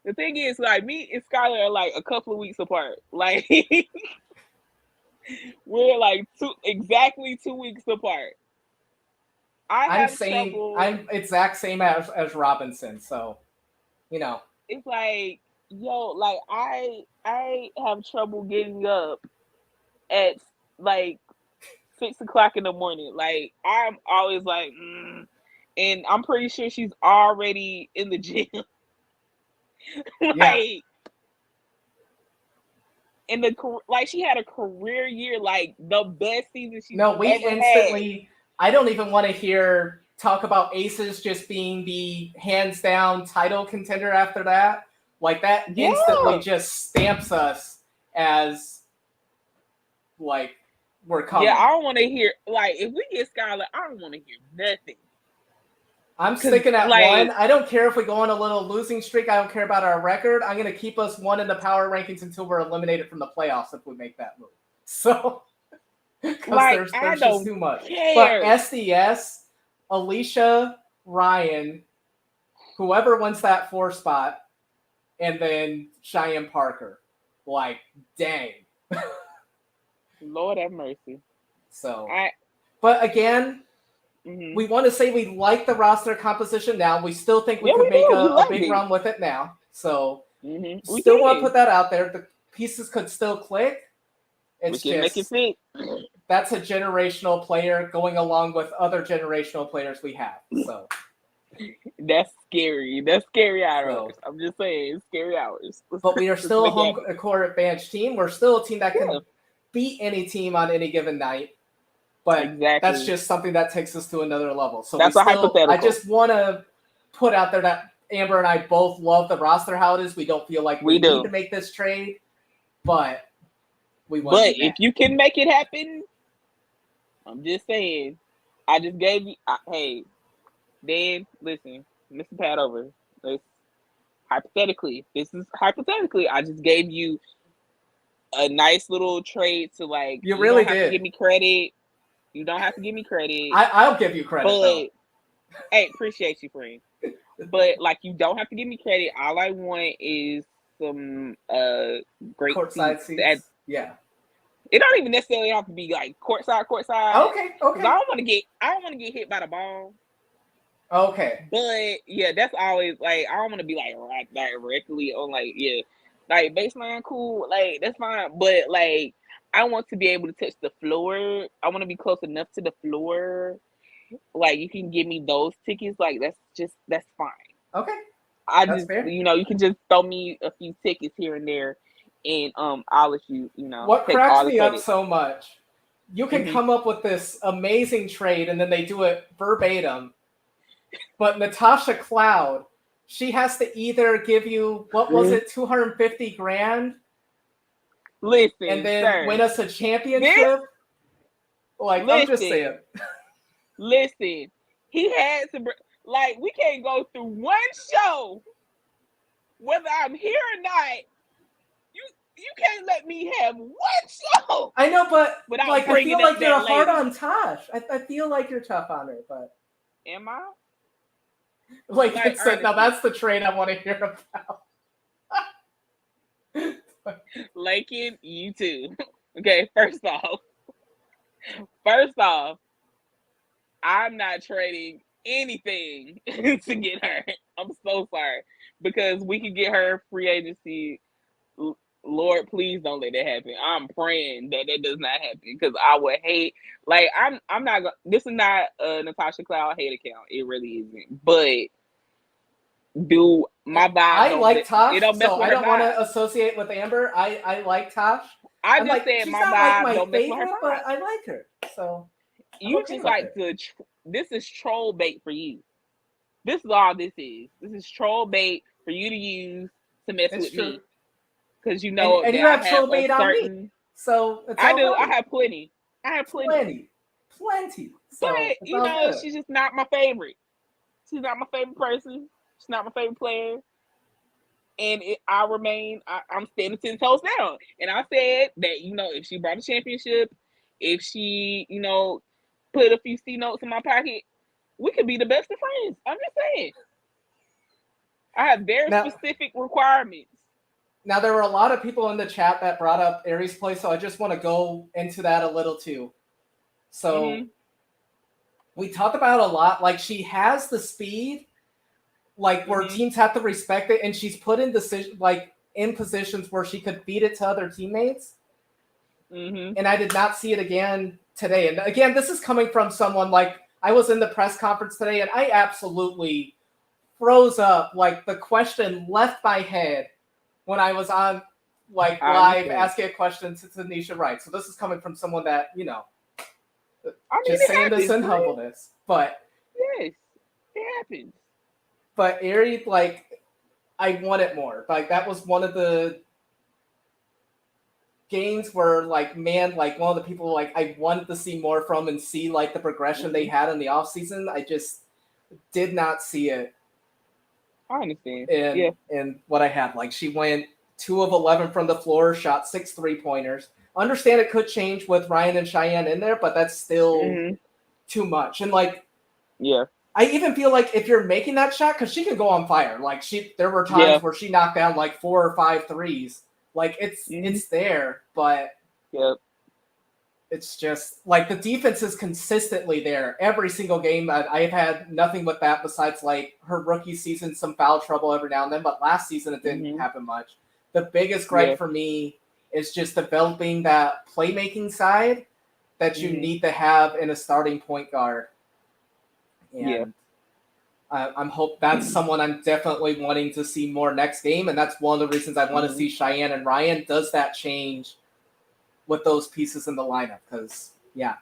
The thing is, like, me and Skylar are like a couple of weeks apart. Like, we're like exactly 2 weeks apart. I'm exact same as Robinson, so you know. It's like, yo, like I have trouble getting up at like 6 o'clock in the morning. Like I'm always like, and I'm pretty sure she's already in the gym. Like, in the like she had a career year, like the best season she's ever had. I don't even want to hear talk about Aces just being the hands down title contender after that. Like that instantly just stamps us as like we're coming. Yeah, I don't want to hear like if we get Skylar, I don't want to hear nothing. I'm sticking at one. I don't care if we go on a little losing streak. I don't care about our record. I'm going to keep us one in the power rankings until we're eliminated from the playoffs if we make that move. So, because there's just too much. But SDS, Alicia, Ryan, whoever wins that 4 spot, and then Cheyenne Parker. Like, dang. Lord have mercy. So, but again, we want to say we like the roster composition now. We still think we could make a big run with it now. So still want to put that out there. The pieces could still click. It's just make it fit. That's a generational player going along with other generational players we have. So that's scary. That's scary hours. I'm just saying, scary hours. But we are still a home court advantage team. We're still a team that can beat any team on any given night. But that's just something that takes us to another level. So that's hypothetical. I just want to put out there that Amber and I both love the roster how it is. We don't feel like we need to make this trade, but we want to. But if you can make it happen, I'm just saying. I just gave you. Hey, Dan, listen, Mr. Pat over. Hypothetically, I just gave you a nice little trade to like. You really did. Have to give me credit. You don't have to give me credit. I'll give you credit. But, hey, appreciate you, friend. But like, you don't have to give me credit. All I want is some great courtside seats. Yeah. It don't even necessarily have to be like courtside. Okay. I don't want to get hit by the ball. Okay. But yeah, that's always like I don't want to be like directly on like baseline. Cool, like that's fine. But like, I want to be able to touch the floor. I want to be close enough to the floor. Like, you can give me those tickets. Like, that's fine. Okay. That's fair. You can just throw me a few tickets here and there, and I'll let you. What cracks me up so much? You can come up with this amazing trade, and then they do it verbatim. But Natasha Cloud, she has to either give you what was it, $250,000. Listen, and then win us a championship. I'm just saying. Listen, he had to like we can't go through one show, whether I'm here or not. You can't let me have one show. I know, but like I feel like you're hard on Tosh. I feel like you're tough on her, but am I? Like it said, now that's the trade I want to hear about. Lakin, you too. Okay, first off, I'm not trading anything to get her. I'm so sorry. Because we could get her free agency. Lord, please don't let that happen. I'm praying that does not happen because I would hate. Like, I'm not gonna. This is not a Natasha Cloud hate account. It really isn't. But my vibe. I like Tosh, so I don't want to associate with Amber. I like Tosh. I just said my vibe don't mess with her, but I like her. So you just like to. This is troll bait for you. This is all this is. This is troll bait for you to use to mess with me. Because and you have troll bait on me. So I do. I have plenty. Plenty. So but she's just not my favorite. She's not my favorite person. She's not my favorite player. And I'm standing 10 toes down. And I said that, if she brought a championship, if she, put a few C notes in my pocket, we could be the best of friends. I'm just saying. I have very specific requirements. Now, there were a lot of people in the chat that brought up Aries play, so I just want to go into that a little too. So we talk about a lot, like she has the speed, like where teams have to respect it, and she's put in in positions where she could feed it to other teammates. And I did not see it again today. And again, this is coming from someone like I was in the press conference today, and I absolutely froze up. Like the question left my head when I was on live asking a question to Tanisha Wright. So this is coming from someone that, just saying this in humbleness. But yes, it happens. But Ari, I want it more. Like that was one of the games where one of the people I wanted to see more from and see the progression they had in the offseason. I just did not see it. I understand. And what I had, she went 2 of 11 from the floor, shot 6 3-pointers. Understand it could change with Ryan and Cheyenne in there, but that's still too much. And I even feel like if you're making that shot, because she can go on fire. There were times where she knocked down 4 or 5 threes. It's there, but it's just the defense is consistently there every single game. I've had nothing with that besides her rookie season, some foul trouble every now and then, but last season it didn't happen much. The biggest gripe for me is just developing that playmaking side that you need to have in a starting point guard. And I'm hope that's someone I'm definitely wanting to see more next game, and that's one of the reasons I want to see Cheyenne and Ryan. Does that change with those pieces in the lineup? Because that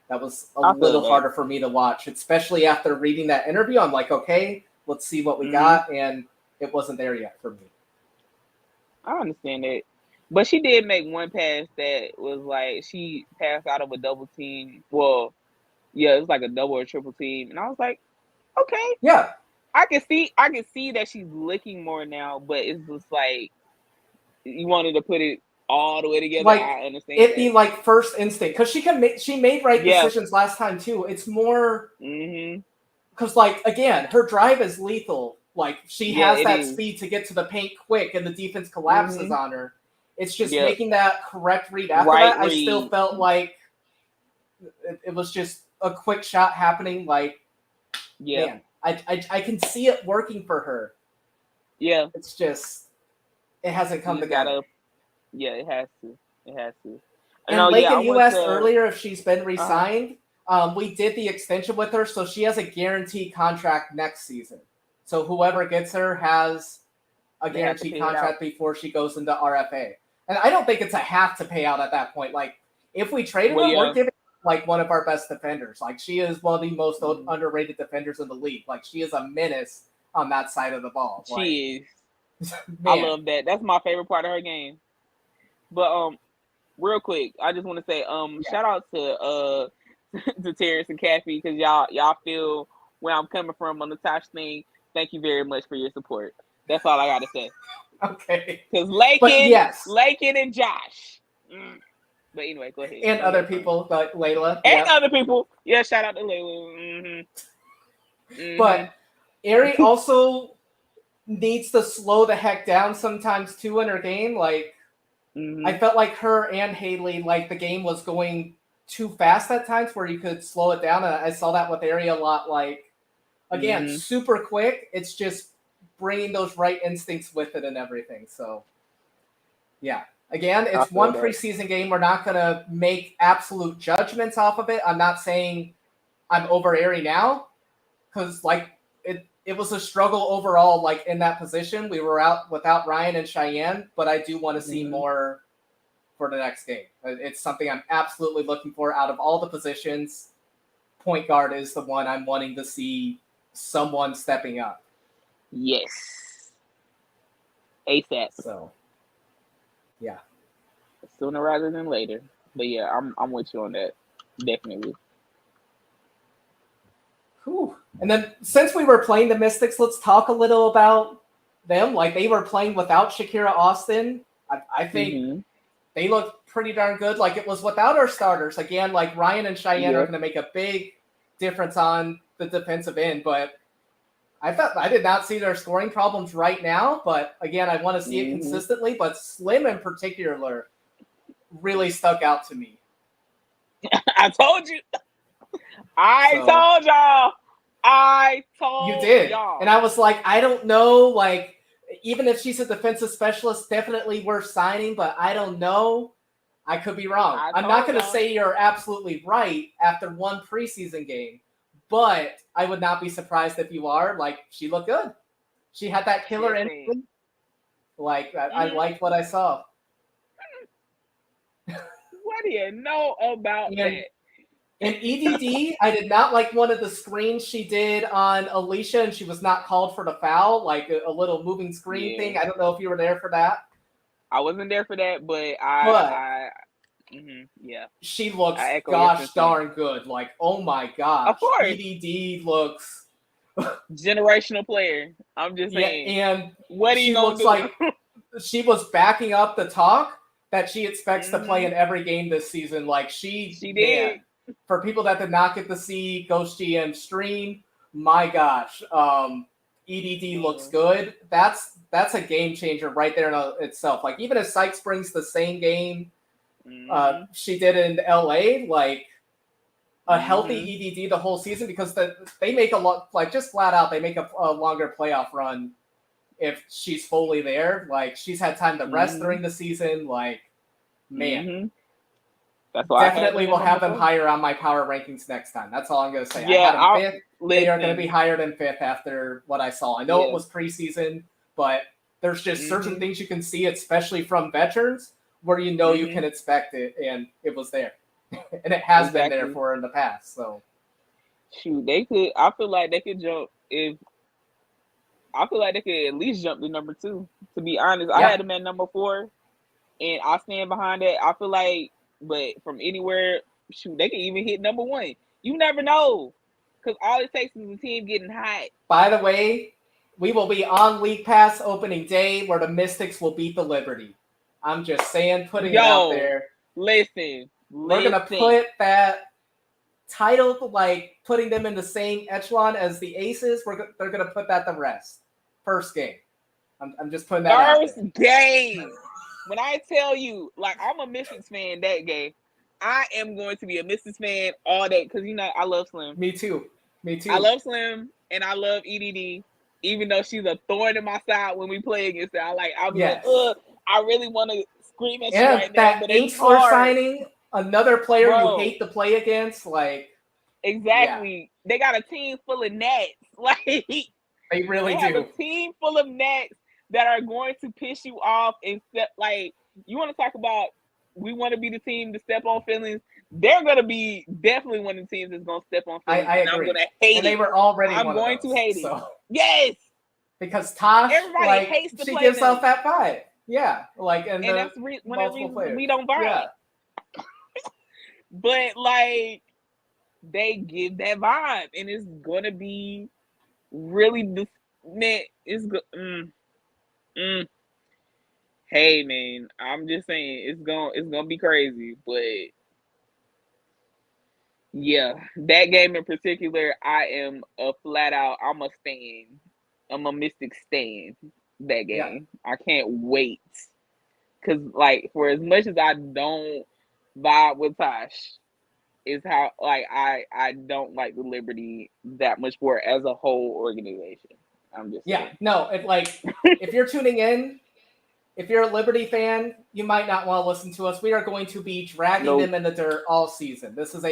was a little harder for me to watch, especially after reading that interview. I'm like, okay, let's see what we got, and it wasn't there yet for me. I understand it, but she did make one pass that was she passed out of a double team. Well, it was a double or triple team, and I was like, okay, I can see that she's looking more now, but it's just you wanted to put it all the way together. I understand it be first instinct, because she made right decisions last time too. It's more because again, her drive is lethal. She has that speed to get to the paint quick, and the defense collapses on her. It's just making that correct read after that. I still felt like it was just a quick shot happening. Man, I can see it working for her. Yeah, it's just it hasn't come together. It has to. It has to. And Lakin, you asked earlier if she's been re-signed. We did the extension with her, so she has a guaranteed contract next season. So whoever gets her has a guaranteed contract before she goes into RFA. And I don't think it's a have to pay out at that point. If we traded her, we're giving one of our best defenders. She is one of the most underrated defenders in the league. She is a menace on that side of the ball. She is. I love that. That's my favorite part of her game. But real quick, I just want to say shout out to to Terrence and Kathy, because y'all feel where I'm coming from on the Tosh thing. Thank you very much for your support. That's all I got to say. Okay. Because Lakin and Josh. But anyway, go ahead. And other people, like Layla. And other people. Yeah, shout out to Layla. But Ari also needs to slow the heck down sometimes too in her game. I felt like her and Haley, the game was going too fast at times where you could slow it down. And I saw that with Ari a lot. Again, super quick. It's just bringing those right instincts with it and everything. So, again, it's one preseason game. We're not going to make absolute judgments off of it. I'm not saying I'm over Ari now, because it was a struggle overall. In that position, we were out without Ryan and Cheyenne, but I do want to see more for the next game. It's something I'm absolutely looking for out of all the positions. Point guard is the one I'm wanting to see someone stepping up. Yes. ASAP. So, sooner rather than later. But I'm with you on that. Definitely. Whew. And then since we were playing the Mystics, let's talk a little about them. They were playing without Shakira Austin. I think they looked pretty darn good. It was without our starters. Again, Ryan and Cheyenne are going to make a big difference on the defensive end, but I did not see their scoring problems right now. But again, I want to see it consistently. But Slim in particular really stuck out to me. I told you. Told y'all. I told you did, y'all. And I was like, I don't know, like, even if she's a defensive specialist, definitely worth signing, but I don't know. I could be wrong. I'm not going to say you're absolutely right after one preseason game, but I would not be surprised if you are. Like, she looked good. She had that killer instinct. Like, I liked what I saw. What do you know about that? In EDD, I did not like one of the screens she did on Alicia, and she was not called for the foul, like a little moving screen thing. I don't know if you were there for that. I wasn't there for that, but yeah. She looks gosh darn good. Like, oh my gosh. Of course. EDD looks generational player. I'm just saying. Yeah, and what she looks like she was backing up the talk that she expects to play in every game this season. Like she did. Man, for people that did not get to see Ghost GM stream, my gosh, EDD looks good. That's a game changer right there in itself. Like, even if Sykes brings the same game she did in LA, like a healthy EDD the whole season, because they make a lot, like, just flat out, they make a longer playoff run if she's fully there. Like, she's had time to rest during the season. Like, man. That's why definitely will have them higher on my power rankings next time. That's all I'm going to say. Yeah, I had them 5th. They are going to be higher than 5th after what I saw. I know it was preseason, but there's just certain things you can see, especially from veterans, where you know you can expect it, and it was there. And it has been there for her in the past. So, shoot, they could. I feel like they could jump I feel like they could at least jump to number 2. To be honest, I had them at number 4, and I stand behind that. I feel like, but from anywhere, shoot, they can even hit number 1. You never know, because all it takes is the team getting hot. By the way, we will be on League Pass opening day, where the Mystics will beat the Liberty. I'm just saying, putting it out there. Listen. We're going to put that title, like, putting them in the same echelon as the Aces. They're going to put that to rest. First game. I'm just putting that out there. First game. When I tell you, like, I'm a Mystics fan that game, I am going to be a Mystics fan all day, because, you know, I love Slim. Me too. I love Slim, and I love EDD, even though she's a thorn in my side when we play against her. I'll be like, I really want to scream at you right now, but it's hard. Signing another player you hate to play against, like, exactly. They got a team full of nets. Like, they really do. Have a team full of nets that are going to piss you off, and like, you want to talk about, we want to be the team to step on feelings. They're going to be definitely one of the teams that's going to step on feelings. I agree. I'm going to hate and they were already I'm going to hate it. Yes. Because Tosh, everybody like, hates to she play gives them. off that vibe. Yeah. Like, and that's one of the reasons we don't vibe. Yeah. But, like, they give that vibe, and it's going to be really, man, it's good. Hey, man, I'm just saying, it's gonna be crazy, but yeah, that game in particular, I am a flat out, I'm a Mystic stan that game. Yeah. I can't wait, because, like, for as much as I don't vibe with Tosh, is how, like, I don't like the Liberty that much more as a whole organization. I'm just saying. No, if you're tuning in, if you're a Liberty fan, you might not want to listen to us. We are going to be dragging them in the dirt all season. This is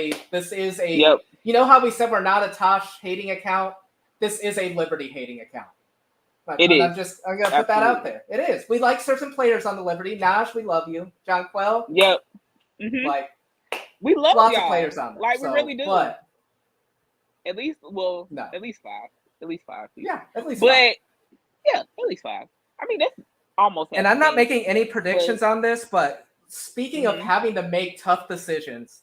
a you know how we said we're not a Tosh hating account? This is a Liberty hating account. But I'm going to put that out there. It is. We like certain players on the Liberty. Nash, we love you. John Quell. Yep. Like, we love lots y'all. of players on there. Like, we really do. But, at least 5. At least 5. Yeah, at least 5. But, yeah, at least 5. I mean, that's almost. And I'm not making any predictions on this, but speaking of having to make tough decisions,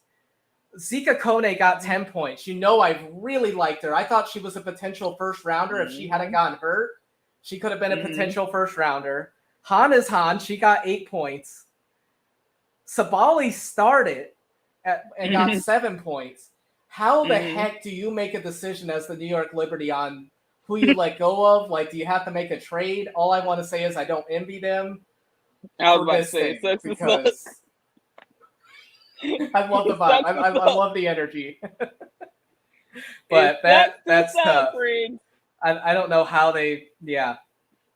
Zika Kone got 10 points. You know, I really liked her. I thought she was a potential first rounder. If she hadn't gotten hurt, she could have been a potential first rounder. Han is Han. She got 8 points. Sabali started and got 7 points. how the heck do you make a decision as the New York Liberty on who you let go of? Like, do you have to make a trade? All I want to say is I don't envy them. I was about to say, it sucks because I love the vibe. I love the energy. But that's tough. I don't know how they. Yeah,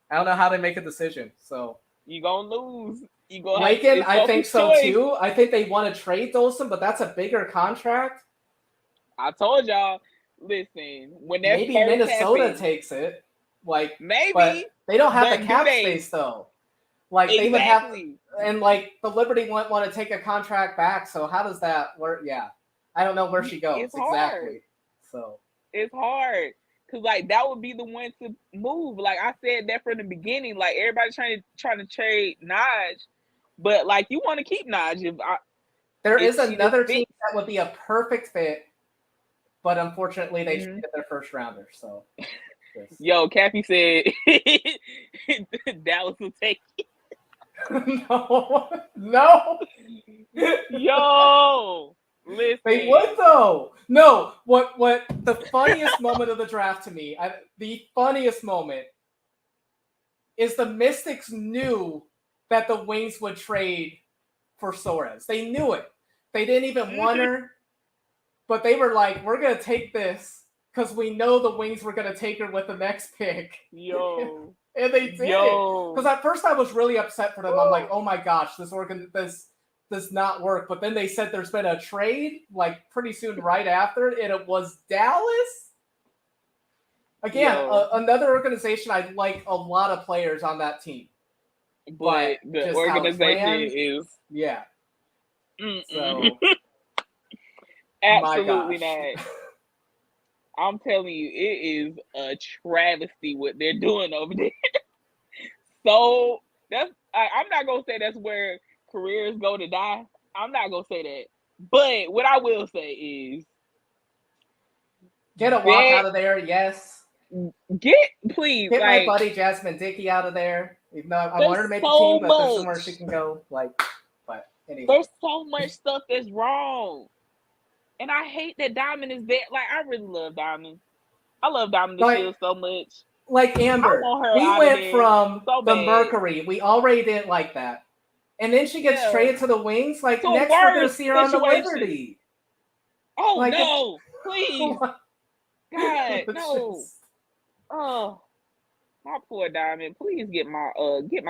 I don't know how they make a decision. So you gonna lose. You gonna Lakin, I think so too. I think they want to trade Dolson, but that's a bigger contract. I told y'all. Listen, when that maybe Minnesota takes it, like maybe, but they don't have the cap space though. Like they would have, and like the Liberty wouldn't want to take a contract back. So how does that work? Yeah, I don't know where she goes exactly. So it's hard because like that would be the one to move. Like I said that from the beginning. Like everybody's trying to trade Naj, but like you want to keep Naj. There is another team that would be a perfect fit, but unfortunately they traded their first rounder. So, yo, Kathy said Dallas will take it. No. Yo, listen. They would though. No, what the funniest moment of the draft to me, the funniest moment is the Mystics knew that the Wings would trade for Suarez. They knew it. They didn't even want her, but they were like, we're going to take this because we know the Wings were going to take her with the next pick. Yo. And they did it. Because at first I was really upset for them. I'm like, oh my gosh, this does not work. But then they said there's been a trade like pretty soon right after, and it was Dallas. Again, another organization I like a lot of players on that team. But the organization is so absolutely not. I'm telling you, it is a travesty what they're doing over there. So I'm not gonna say that's where careers go to die. I'm not gonna say that. But what I will say is get a walk out of there, yes. Get my buddy Jasmine Dickey out of there. Even though I want her to make the team, but there's somewhere she can go. But anyway. There's so much stuff that's wrong. And I hate that Diamond is there. Like, I really love Diamond. I love Diamond this year so much. Like Amber, we went from the Mercury. We already didn't like that. And then she gets traded to the Wings. Like, next we're going to see her on the Liberty. Oh, like, no. Please. God, no. Oh, my poor Diamond. Please get my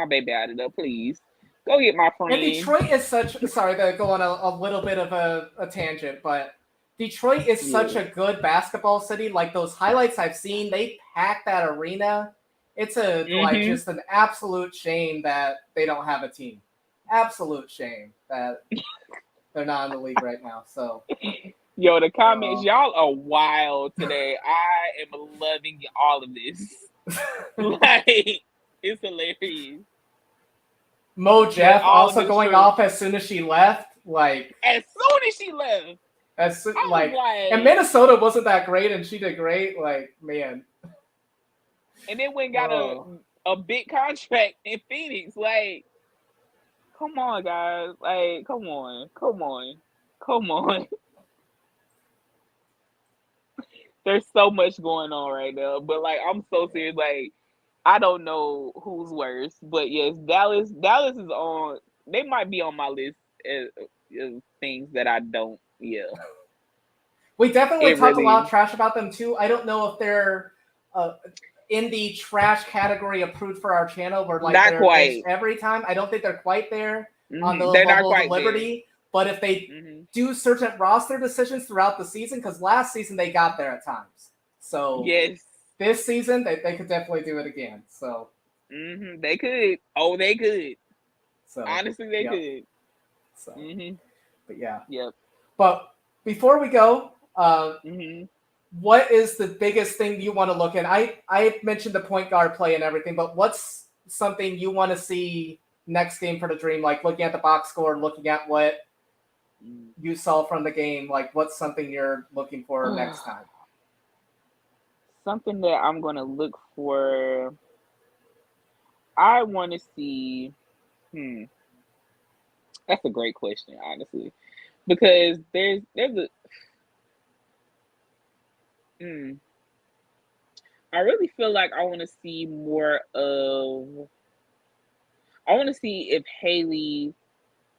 baby out of there, please. Go get my friend. And Detroit is sorry to go on a little bit of a tangent, but Detroit is such a good basketball city. Like those highlights I've seen, they pack that arena. It's like just an absolute shame that they don't have a team. Absolute shame that they're not in the league right now. So, yo, the comments, y'all are wild today. I am loving all of this. Like, it's hilarious. Mo Jeff also going off as soon as she left. Like as soon as she left. And Minnesota wasn't that great, and she did great. Like, man. And then went got a big contract in Phoenix. Like, come on, guys. Like, come on. There's so much going on right now, but like, I'm so serious. Like, I don't know who's worse, but yes, Dallas is on. They might be on my list as things that I don't. Yeah, we definitely talked a lot of trash about them too. I don't know if they're in the trash category approved for our channel, where like not quite every time. I don't think they're quite there on the level of Liberty. There. But if they do certain roster decisions throughout the season, because last season they got there at times, so yes. This season, they could definitely do it again. So they could. Oh, they could. So honestly, they could. So, but yeah. Yep. But before we go, what is the biggest thing you want to look at? I mentioned the point guard play and everything, but what's something you want to see next game for the Dream? Like looking at the box score, looking at what you saw from the game. Like what's something you're looking for next time? Something that I'm going to look for, I want to see, that's a great question, honestly, because there's I really feel like I want to see more of. I want to see if Haley,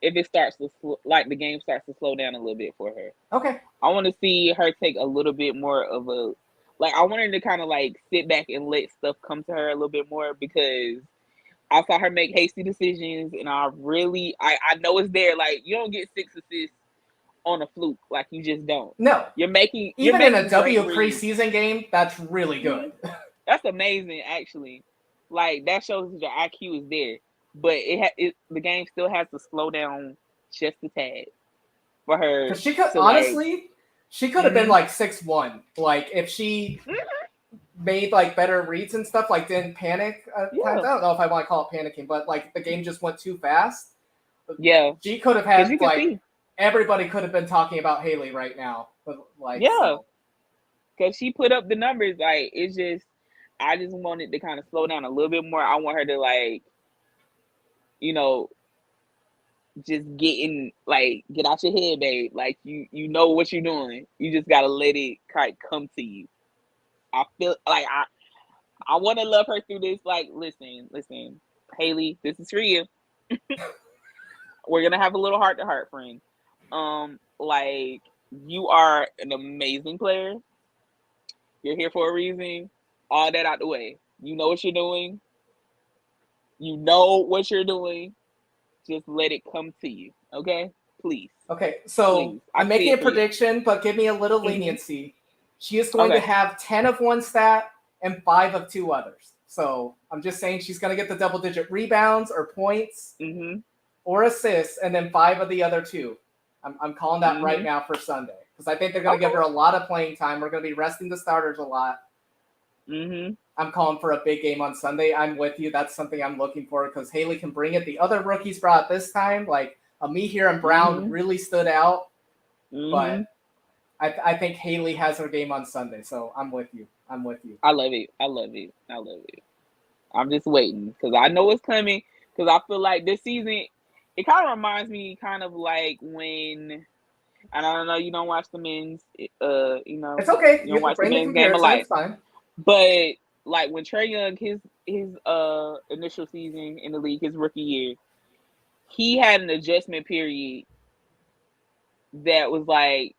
if it starts to like the game starts to slow down a little bit for her. Okay. I want to see her take a little bit more of a, like, I want her to kind of like sit back and let stuff come to her a little bit more, because I saw her make hasty decisions, and I know it's there. Like, you don't get 6 assists on a fluke. Like, you just don't. No. You're making in a W preseason game, that's really good. That's amazing, actually. Like, that shows that your IQ is there. But the game still has to slow down just a tad for her. Because she could, honestly, she could have been like 6'1". Like, if she made like better reads and stuff, like didn't panic at times. I don't know if I want to call it panicking, but like the game just went too fast. Yeah. She could have had, like, everybody could have been talking about Haley right now. But, like, yeah. Because she put up the numbers. Like, it's just, I just wanted to kind of slow down a little bit more. I want her to, like, just get out your head, babe. Like, you know what you're doing. You just gotta let it kind of come to you. I feel like I want to love her through this. Like, listen, Haley, this is for you. We're gonna have a little heart to heart, friend. Like, you are an amazing player. You're here for a reason. All that out the way. You know what you're doing. Just let it come to you, okay? Please. Okay, so please. I'm making a prediction, but give me a little leniency. She is going to have 10 of one stat and 5 of 2 others. So I'm just saying she's going to get the double-digit rebounds or points or assists, and then 5 of the other 2. I'm calling that right now for Sunday, because I think they're going to give her a lot of playing time. We're going to be resting the starters a lot. I'm calling for a big game on Sunday. I'm with you. That's something I'm looking for, because Haley can bring it. The other rookies brought this time, like AmbeeWrites and Brown really stood out. But I think Haley has her game on Sunday, so I'm with you. I love it. I'm just waiting, because I know it's coming, because I feel like this season, it kind of reminds me kind of like when, and I don't know, you don't watch the men's, it's okay. You don't watch the men's Game of Life. It's fine. But like when Trae Young, his initial season in the league, his rookie year, he had an adjustment period that was like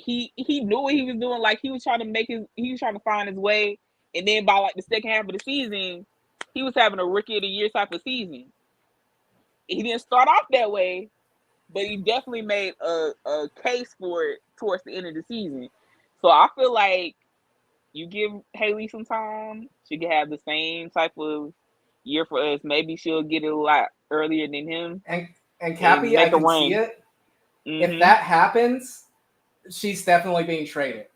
he knew what he was doing. Like, he was trying to find his way, and then by like the second half of the season, he was having a rookie of the year type of season. He didn't start off that way, but he definitely made a case for it towards the end of the season. So I feel like you give Haley some time, she can have the same type of year for us. Maybe she'll get it a lot earlier than him. And Cappy, I can see it. If that happens, she's definitely being traded.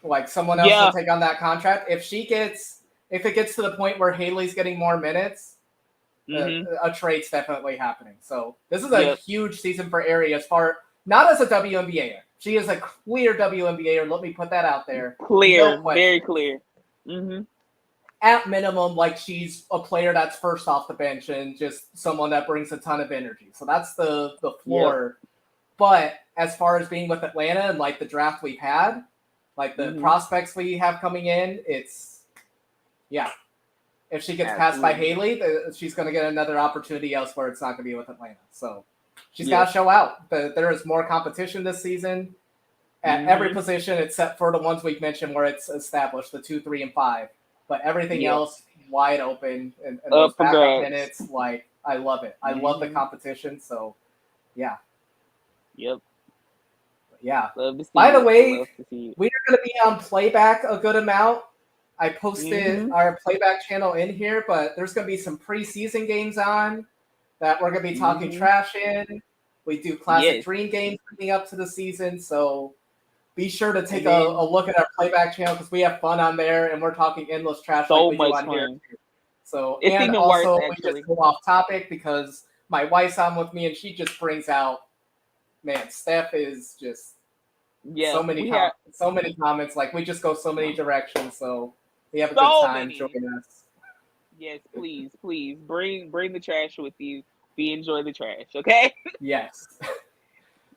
Like, someone else will take on that contract. If it gets to the point where Haley's getting more minutes, a trade's definitely happening. So this is a huge season for Ari, not as a WNBAer. She is a clear WNBAer. Let me put that out there. Clear, no, very clear. At minimum, like, she's a player that's first off the bench and just someone that brings a ton of energy. So that's the floor. But as far as being with Atlanta and like the draft we've had, like the prospects we have coming in, it's if she gets passed by Haley, she's going to get another opportunity elsewhere. It's not going to be with Atlanta. So she's got to show out. There is more competition this season at every position except for the ones we've mentioned where it's established, the 2, 3, and 5. But everything else wide open, and those backup minutes, like, I love it. I love the competition. So, yeah. Yep. Yeah. By the way, we are going to be on playback a good amount. I posted our playback channel in here, but there's going to be some preseason games on that we're going to be talking trash in. We do classic dream games leading up to the season, so be sure to take a look at our playback channel, because we have fun on there, and we're talking endless trash like we do on here. So, it's and even also worse, we just go off topic because my wife's on with me, and she just brings out, man, Steph is just so many comments. Like, we just go so many directions, so we have a good time joining us. Yes, please bring the trash with you. We enjoy the trash, okay? Yes.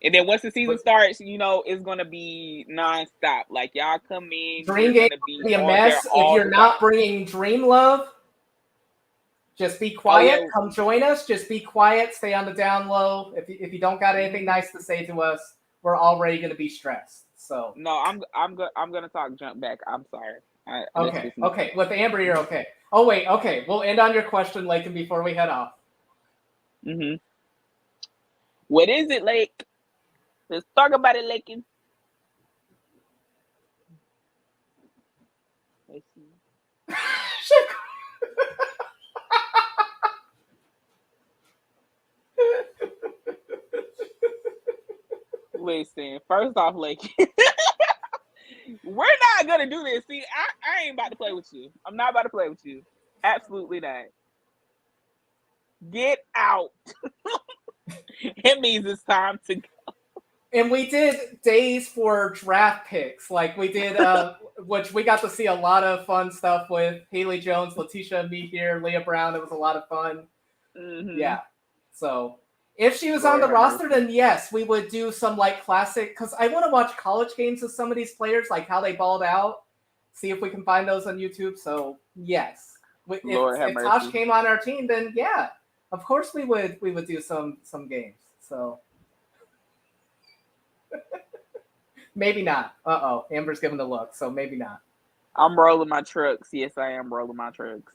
And then once the season starts, you know, it's gonna be nonstop. Like y'all come in, Dream Game be a mess. If you're not bringing Dream Love, just be quiet. Come join us. Just be quiet. Stay on the down low. If you don't got anything nice to say to us, we're already gonna be stressed. So no, I'm gonna talk jump back. I'm sorry. Okay. With Amber, you're okay. Oh wait, okay. We'll end on your question, Lakin, before we head off. What is it, Lake? Let's talk about it, Lakin. Let's see. Listen, first off, Lakin, we're not gonna do this. See, I ain't about to play with you. I'm not about to play with you. Absolutely not. Get out. It means it's time to go. And we did days for draft picks. Like we did, which we got to see a lot of fun stuff with Haley Jones, Letitia, me here, Leah Brown. It was a lot of fun. Yeah. So if she was on the roster, then yes, we would do some like classic, because I want to watch college games of some of these players, like how they balled out. See if we can find those on YouTube. So yes. If Tosh came on our team, then yeah. Of course we would do some games. So maybe not. Amber's giving the look, so maybe not. I'm rolling my trucks. Yes, I am rolling my trucks.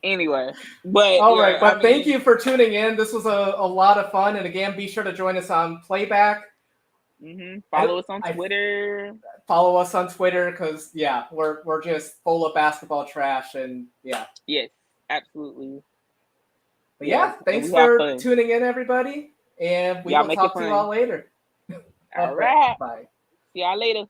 Anyway, but all right. But thank you for tuning in. This was a lot of fun, and again, be sure to join us on Playback. Follow us on Twitter. Follow us on Twitter because we're just full of basketball trash, and yeah. Yes, absolutely. But thanks for tuning in, everybody, and we will talk to you all later. All right. Bye. See y'all later.